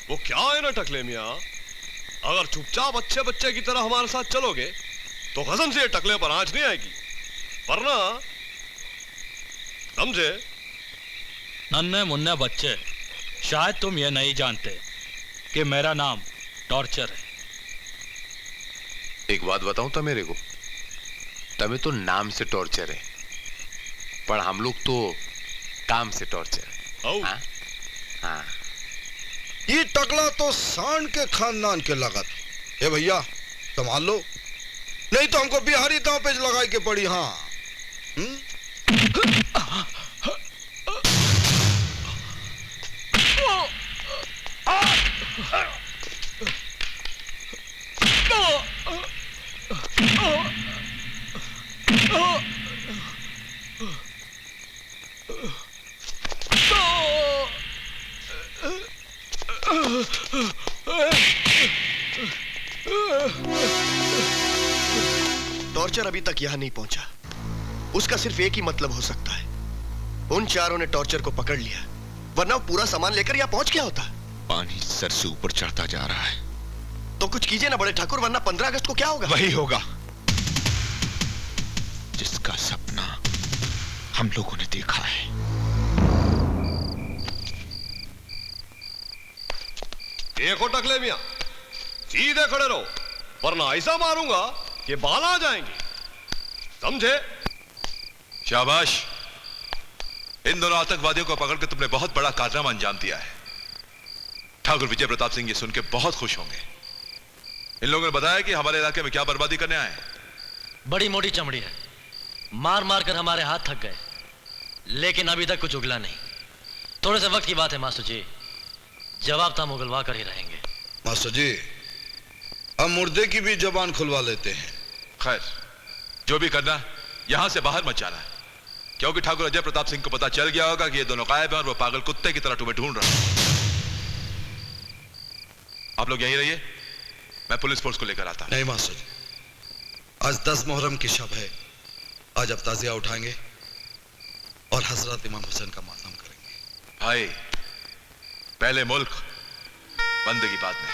वो क्या है ना टकले मियां, अगर चुपचाप अच्छे बच्चे की तरह हमारे साथ चलोगे तो कसम से ये टकले पर आंच नहीं आएगी, वरना समझे? नन्हे मुन्ने बच्चे, शायद तुम ये नहीं जानते कि मेरा नाम टॉर्चर है। एक बात बताऊं तो मेरे को, तमें तो नाम से टॉर्चर है, पर हम लोग तो काम से टॉर्चर। हाँ? हाँ। ये टकला तो सांड के खानदान के लगत। ए भैया संभाल लो, नहीं तो हमको बिहारी दांव पे लगाई के पड़ी। हाँ टॉर्चर अभी तक यहां नहीं पहुंचा। उसका सिर्फ एक ही मतलब हो सकता है, उन चारों ने टॉर्चर को पकड़ लिया, वरना वो पूरा सामान लेकर यहां पहुंच गया होता। पानी सर से ऊपर चढ़ता जा रहा है। तो कुछ कीजिए ना बड़े ठाकुर, वरना 15 अगस्त को क्या होगा? वही होगा जिसका सपना हम लोगों ने देखा है। देखो टकले मियां, सीधे खड़े रहो, वरना ऐसा मारूंगा कि बाल आ जाएंगे, समझे? शाबाश, इन दोनों आतंकवादियों को पकड़ के तुमने बहुत बड़ा कारनामा अंजाम दिया है। ठाकुर विजय प्रताप सिंह ये सुन के बहुत खुश होंगे। इन लोगों ने बताया कि हमारे इलाके में क्या बर्बादी करने आए हैं। बड़ी मोटी चमड़ी है, मार मार कर हमारे हाथ थक गए, लेकिन अभी तक कुछ उगला नहीं। थोड़े से वक्त की बात है मास्टर जी, जवाब तो हम उगलवा कर ही रहेंगे। मास्टर जी, हम मुर्दे की भी जबान खुलवा लेते हैं। खैर, जो भी करना यहां से बाहर मत जाना है, क्योंकि ठाकुर अजय प्रताप सिंह को पता चल गया होगा कि ये दोनों गायब हैं और वो पागल कुत्ते की तरह तुम्हें ढूंढ रहा है। आप लोग यहीं रहिए, मैं पुलिस फोर्स को लेकर आता हूं। नहीं मास्टर जी, आज 10 मुहर्रम की शब है। आज अब ताजिया उठाएंगे और हजरत इमाम हुसैन का मातम करेंगे। भाई, पहले मुल्क, बंदगी बाद में।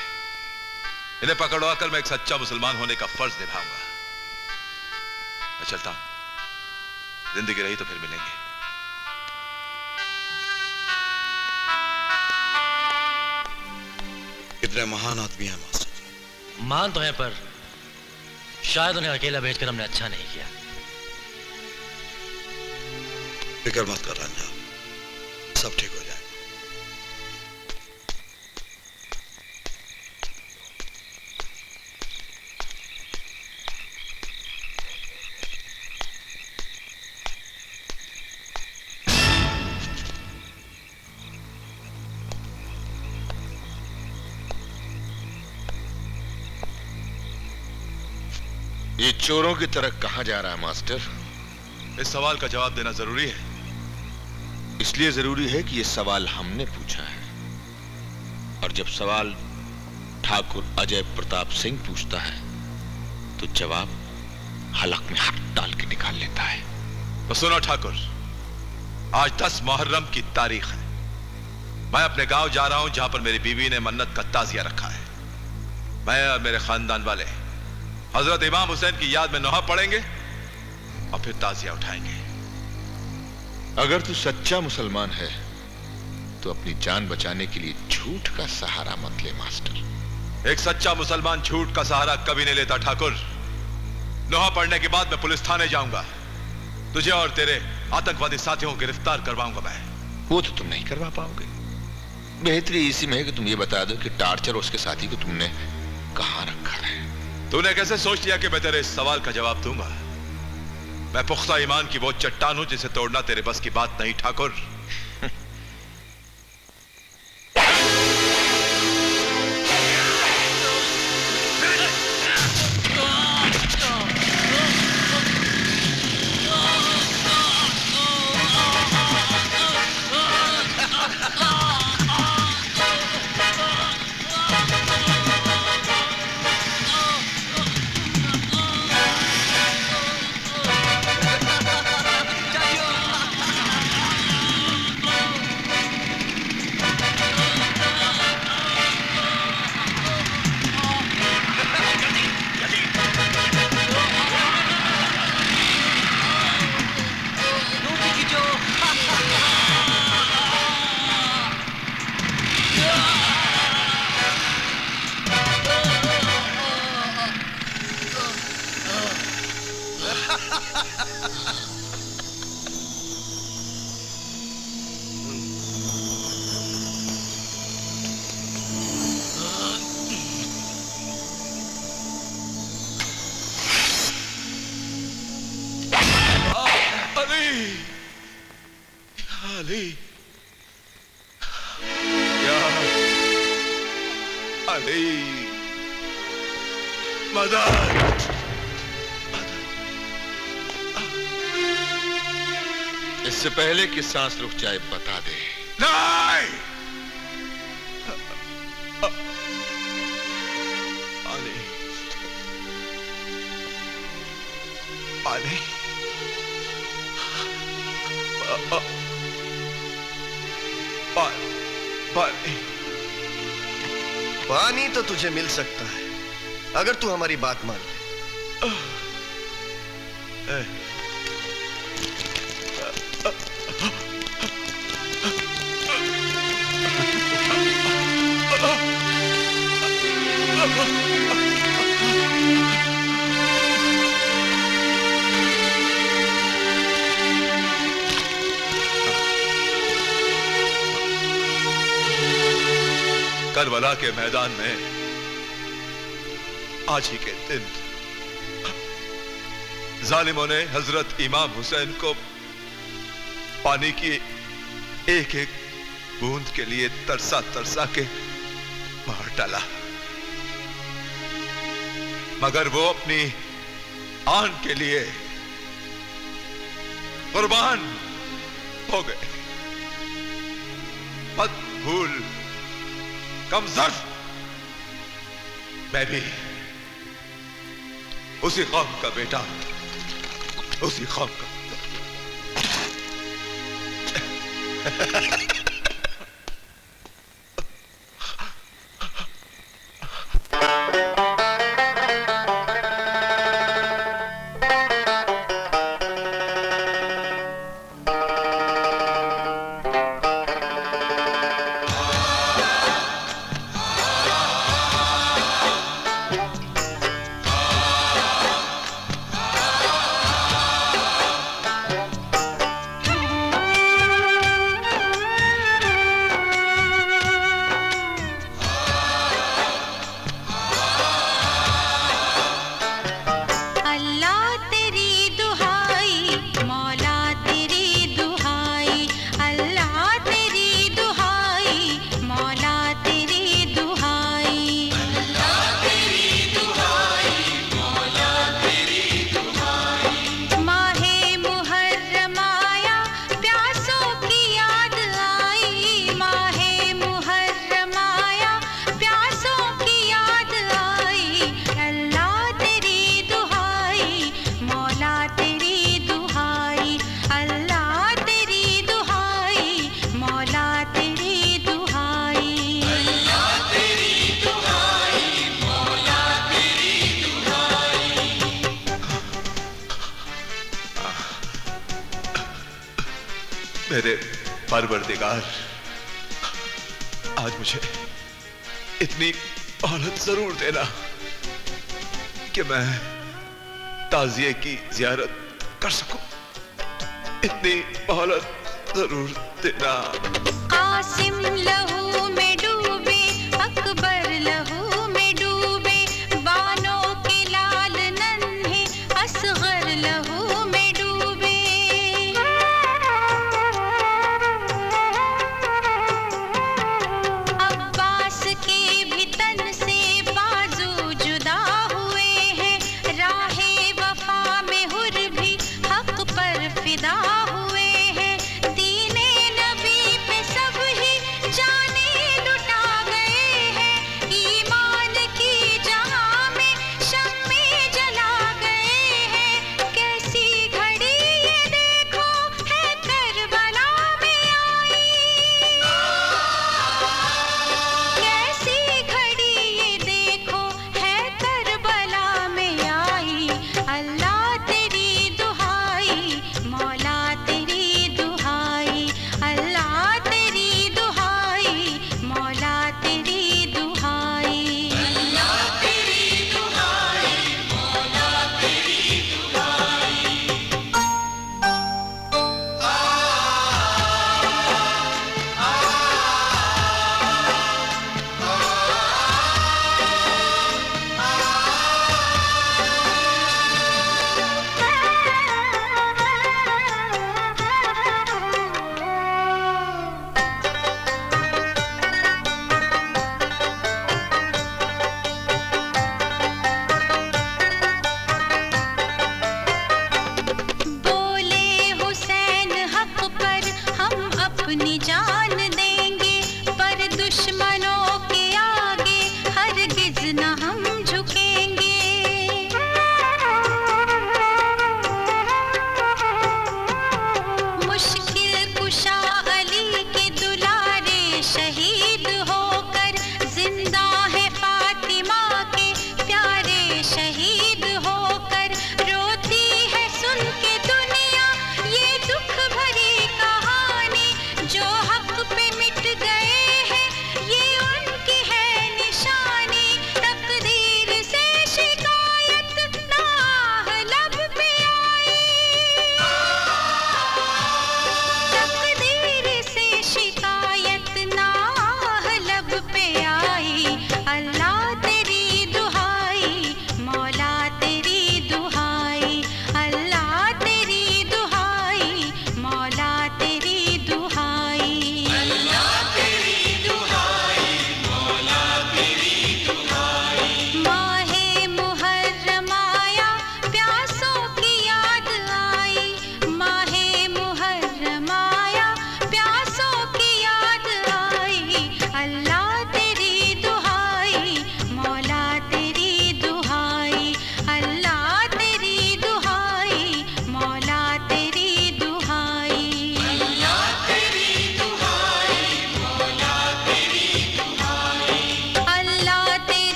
इन्हें पकड़वा कर मैं एक सच्चा मुसलमान होने का फर्ज निभाऊंगा। मैं चलता हूं, जिंदगी रही तो फिर मिलेंगे। कितने महान आदमी हैं मास्टर जी। महान तो है, पर शायद उन्हें अकेला भेजकर हमने अच्छा नहीं किया। फिक्र मत कर रंजा, सब ठीक हो जाएगा। ये चोरों की तरह कहां जा रहा है मास्टर? इस सवाल का जवाब देना जरूरी है। इसलिए जरूरी है कि ये सवाल हमने पूछा है, और जब सवाल ठाकुर अजय प्रताप सिंह पूछता है तो जवाब हलक में हाथ डाल के निकाल लेता है। तो सुनो ठाकुर, आज 10 मुहर्रम की तारीख है। मैं अपने गांव जा रहा हूं जहां पर मेरी बीवी ने मन्नत का ताजिया रखा है। मैं और मेरे खानदान वाले हजरत इमाम हुसैन की याद में नोहा पढ़ेंगे और फिर ताजिया उठाएंगे। अगर तू सच्चा मुसलमान है तो अपनी जान बचाने के लिए झूठ का सहारा मत ले मास्टर। एक सच्चा मुसलमान झूठ का सहारा कभी नहीं लेता ठाकुर। नोहा पढ़ने के बाद मैं पुलिस थाने जाऊंगा, तुझे और तेरे आतंकवादी साथियों को गिरफ्तार करवाऊंगा मैं। वो तो तुम नहीं करवा पाओगे। बेहतरी इसी में है कि तुम ये बता दो कि टार्चर उसके साथी को तुमने कहां रखा है। तूने कैसे सोच लिया कि मैं तेरे इस सवाल का जवाब दूंगा? मैं पुख्ता ईमान की वो चट्टान हूं जिसे तोड़ना तेरे बस की बात नहीं ठाकुर। इससे पहले कि सांस रुक जाए बता दे। नहीं! पानी पानी पानी पानी तो तुझे मिल सकता है अगर तू हमारी बात मान ले। करबला के मैदान में आज ही के दिन जालिमों ने हजरत इमाम हुसैन को पानी की एक एक बूंद के लिए तरसा तरसा के मार डाला, मगर वो अपनी आन के लिए कुर्बान हो गए। मत भूल कमजोर, मैं भी उसी कौम का बेटा, उसी कौम का। मेरे परवरदिगार, आज मुझे इतनी मोहलत जरूर देना कि मैं ताजिए की जियारत कर सकूं। इतनी मोहलत जरूर देना। कासिम लहू में डूबे, अकबर लहू में डूबे, बानों के लाल नन्हे असगर लहू में डूबे। अब्बास के भी तन से बाजू जुदा हुए हैं, राहे वफा में हुर भी हक पर फिदा हुए हैं। दीने नबी पे सब ही जान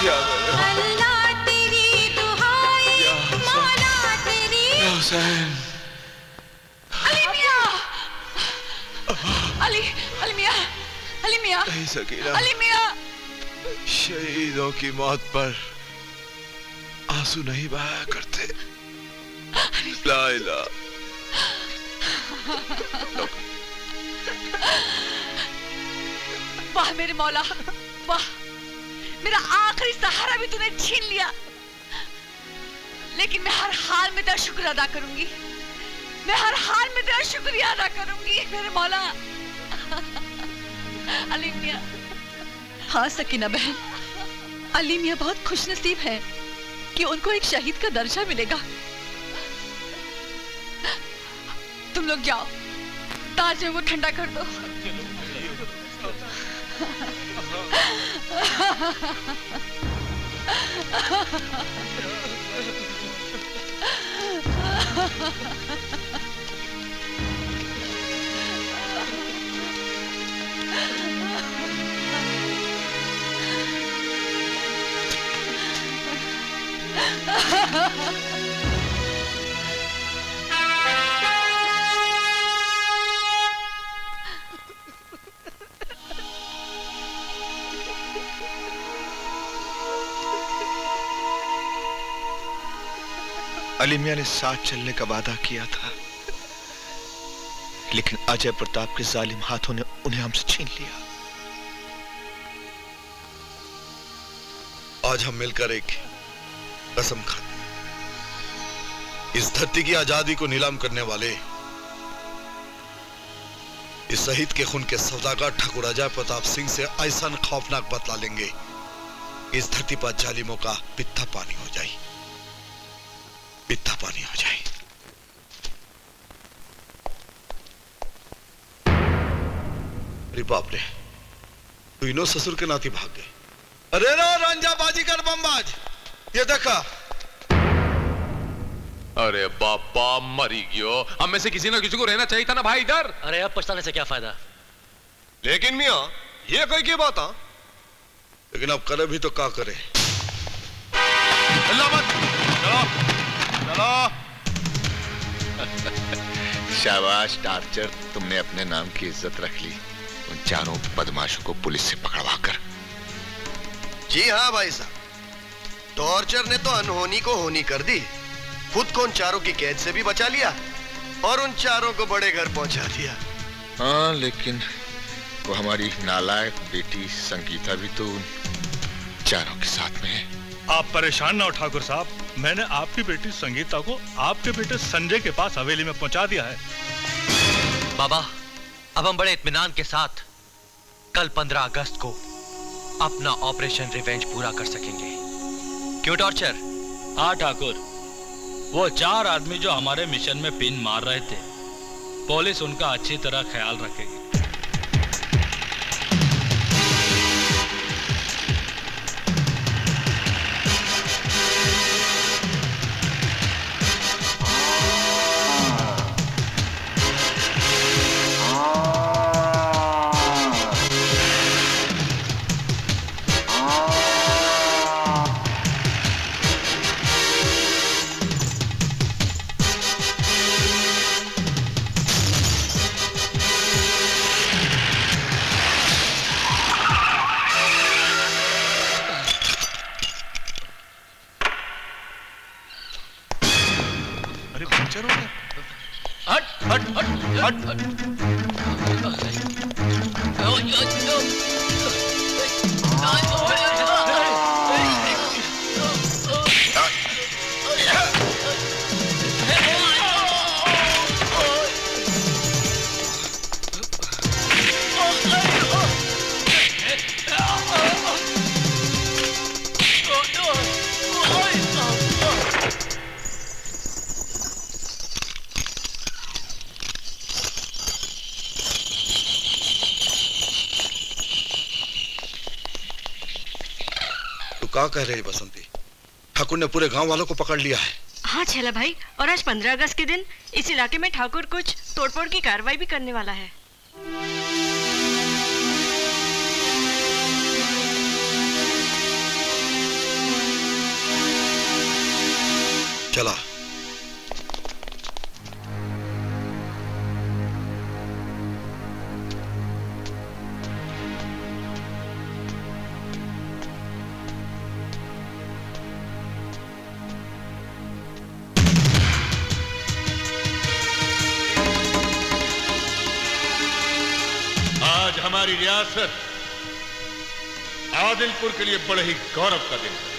अल्लाह तेरी दुहाई मौला तेरी हुसैन अली मियां, अली अली मियां, अली मियां, नहीं सकीना, अली मियां। शहीदों की मौत पर आंसू नहीं बहाया करते। ला इलाहा। वाह मेरे मौला, वाह, मेरा आखिरी सहारा भी तूने छीन लिया, लेकिन मैं हर हाल में तेरा शुक्र अदा करूंगी, मैं हर हाल में तेरा शुक्रिया अदा करूंगी मेरे मौला। अली मियां। हाँ सकीना बहन, अली मियां बहुत खुशनसीब हैं कि उनको एक शहीद का दर्जा मिलेगा। तुम लोग जाओ, ताज में वो ठंडा कर दो। अली मियां ने साथ चलने का वादा किया था, लेकिन अजय प्रताप के जालिम हाथों ने उन्हें हमसे छीन लिया। आज हम मिलकर एक कसम खाते, इस धरती की आजादी को नीलाम करने वाले इस शहीद के खून के सौदागर ठाकुर अजय प्रताप सिंह से ऐसा खौफनाक बदला लेंगे, इस धरती पर जालिमों का पित्ता पानी हो जाए, पित्ता पानी हो जाए। अरे बाप रे, तू इनो ससुर के नाती भाग गए। अरे रो रंजा बाजीगर बमबाज, ये देखा। अरे बापा मरी गयो, हम में से किसी ना किसी को रहना चाहिए था ना भाई इधर। अरे अब पछताने से क्या फायदा। लेकिन मियां ये कोई की बात है? लेकिन अब करे भी तो क्या करे। अल्लाह मत चलो चलो। शाबाश टार्चर, तुमने अपने नाम की इज्जत रख ली उन चारों बदमाशों को पुलिस से पकड़वा कर। जी हाँ भाई साहब, टॉर्चर ने तो अनहोनी को होनी कर दी, खुद को उन चारों की कैद से भी बचा लिया और उन चारों को बड़े घर पहुंचा दिया। हाँ, लेकिन वो हमारी नालायक बेटी संगीता भी तो उन चारों के साथ में है। आप परेशान ना हो ठाकुर साहब, मैंने आपकी बेटी संगीता को आपके बेटे संजय के पास हवेली में पहुंचा दिया है। बाबा, अब हम बड़े इत्मीनान के साथ कल 15 अगस्त को अपना ऑपरेशन रिवेंज पूरा कर सकेंगे। क्यों टॉर्चर? हाँ ठाकुर, वो 4 आदमी जो हमारे मिशन में पिन मार रहे थे, पुलिस उनका अच्छी तरह ख्याल रखेगी। क्या कह रही बसंती? ठाकुर ने पूरे गांव वालों को पकड़ लिया है। हाँ छेला भाई, और आज 15 अगस्त के दिन इस इलाके में ठाकुर कुछ तोड़फोड़ की कार्रवाई भी करने वाला है। हमारी रियासत आदिलपुर के लिए बड़े ही गौरव का दिन है।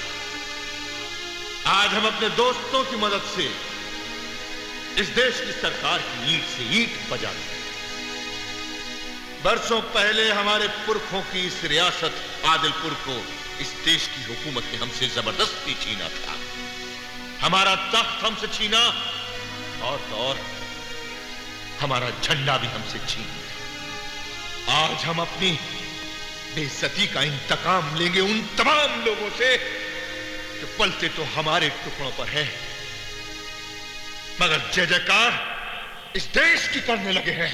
आज हम अपने दोस्तों की मदद से इस देश की सरकार की ईंट से ईंट बजाते हैं। बरसों पहले हमारे पुरखों की इस रियासत आदिलपुर को इस देश की हुकूमत ने हमसे जबरदस्ती छीना था। हमारा तख्त हमसे छीना और तो और हमारा झंडा भी हमसे छीन लिया। आज हम अपनी बेइज्जती का इंतकाम लेंगे उन तमाम लोगों से जो पलते तो हमारे टुकड़ों पर है मगर जय जयकार इस देश की करने लगे हैं।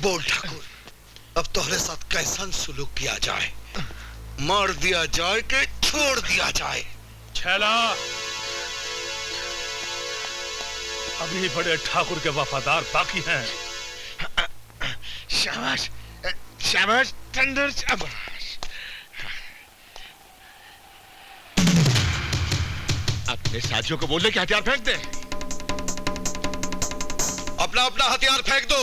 बोल ठाकुर, अब तोहरे साथ कैसा सुलूक किया जाए? मार दिया जाए कि छोड़ दिया जाए? छैला, अभी बड़े ठाकुर के वफादार बाकी हैं। शाबाश, शाबाश टंडर, शाबाश। अपने साथियों को बोल दे कि हथियार फेंक दे। अपना अपना हथियार फेंक दो।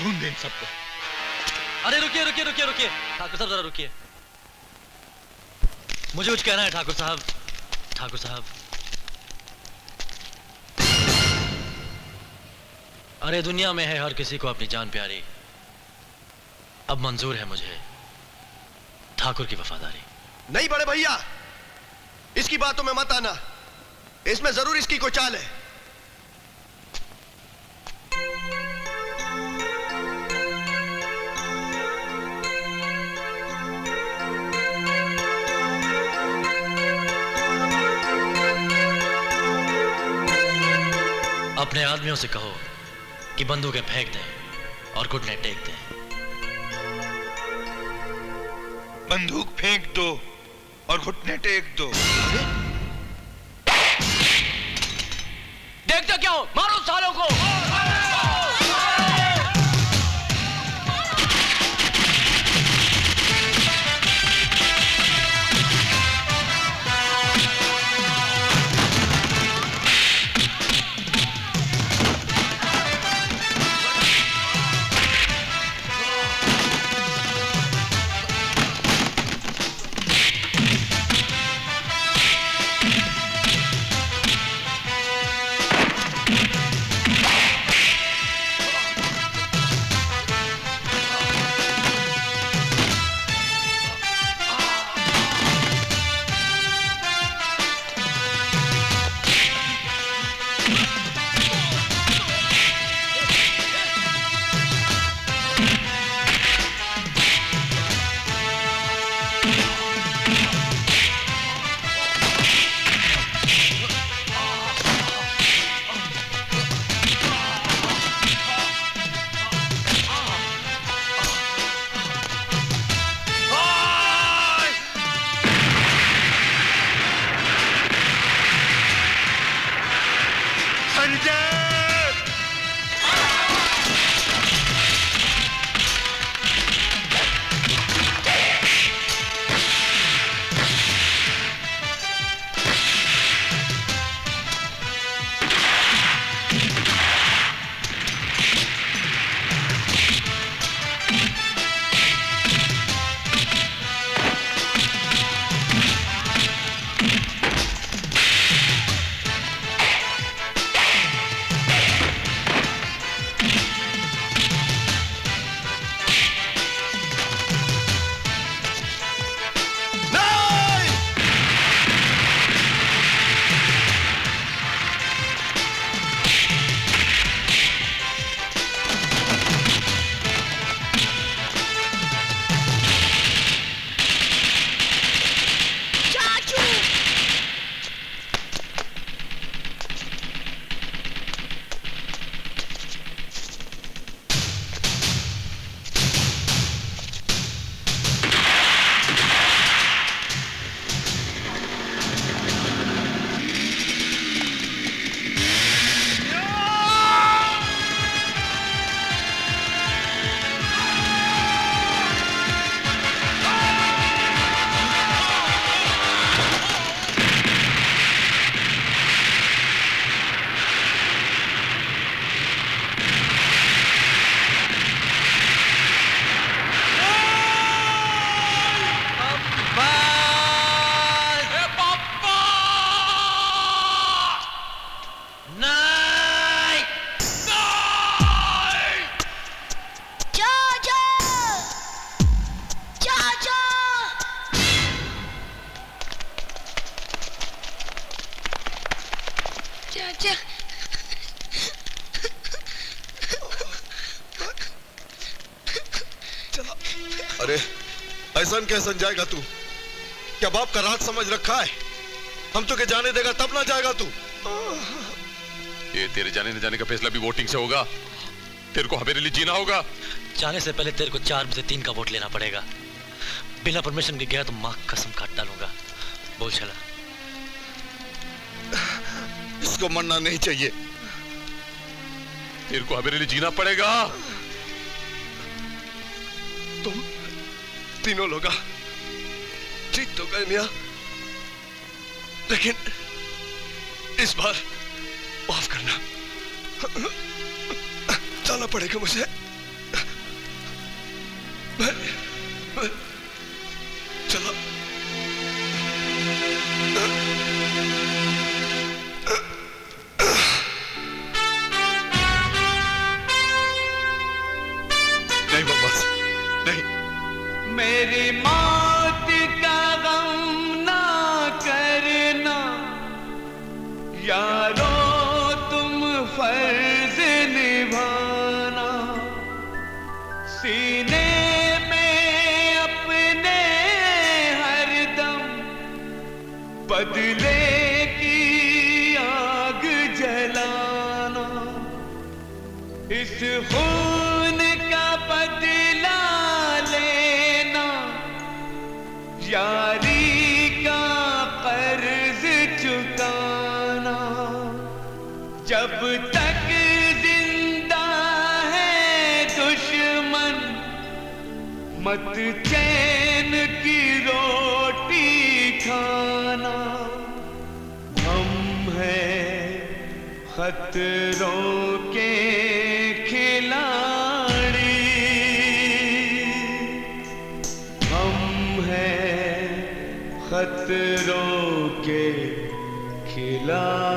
ढूंढ दे इन सबको। अरे रुकिए रुकिए रुकिए रुकिए ठाकुर साहब, जरा रुकिए। मुझे कुछ कहना है ठाकुर साहब। ठाकुर साहब, अरे दुनिया में है हर किसी को अपनी जान प्यारी। अब मंजूर है मुझे ठाकुर की वफादारी। नहीं बड़े भैया, इसकी बातों में मत आना। इसमें जरूर इसकी कोई चाल है। अपने आदमियों से कहो कि बंदूकें फेंक दें और घुटने टेक दें। बंदूक फेंक दो और घुटने टेक दो। देखते क्यों? मारो सालों को। अरे ऐसा कैसन जाएगा तू? क्या बाप का राज समझ रखा है? हम तो के जाने देगा तब ना जाएगा तू। ये तेरे जाने न जाने का फैसला भी वोटिंग से होगा। तेरे को हमेरे लिए जीना होगा। जाने से पहले तेरे को 4 में से 3 का वोट लेना पड़ेगा। बिना परमिशन के गया तो मां कसम काट डालूंगा। बोल चला। इसको मरना नहीं चाहिए। तेरे को हमेरे लिए जीना पड़ेगा। तुम तीनों लोग जीत तो गए मियां, लेकिन इस बार माफ करना। जाना पड़ेगा मुझे। मैं चला। नहीं बस नहीं। मेरी मौत का गम ना करना यारो, तुम फर्ज निभाना। सीने में अपने हरदम बदले की आग जलाना। इस मत चैन की रोटी खाना, हम हैं खतरों के खिलाड़ी, हम हैं खतरों के खिलाड़ी।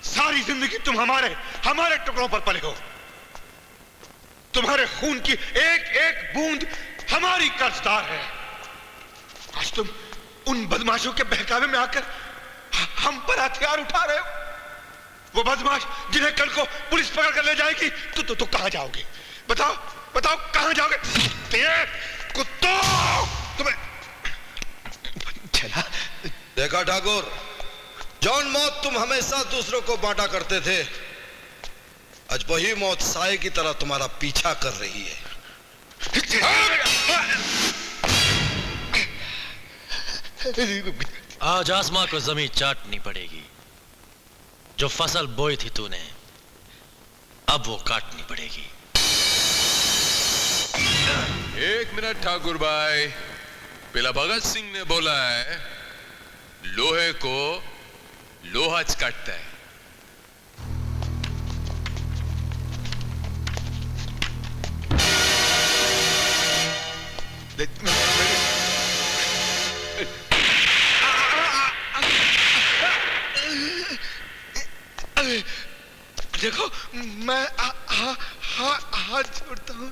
सारी जिंदगी तुम हमारे टुकड़ों पर पले हो। तुम्हारे खून की एक एक बूंद हमारी कर्जदार है। आज तुम उन बदमाशों के बहकावे में आकर हम पर हथियार उठा रहे हो। वो बदमाश जिन्हें कल को पुलिस पकड़ कर ले जाएगी तो कहां जाओगे? बताओ बताओ कहां जाओगे? कुत्तों, तुम्हें चला देखा ठाकुर, जौन मौत तुम हमेशा दूसरों को बांटा करते थे, आज वही मौत साए की तरह तुम्हारा पीछा कर रही है। आज आसमां को जमीन चाटनी पड़ेगी। जो फसल बोई थी तूने, अब वो काटनी पड़ेगी। एक मिनट ठाकुर भाई, पहला भगत सिंह ने बोला है लोहे को लोहा च काटता है। देखो मैं हाथ जोड़ता हूं।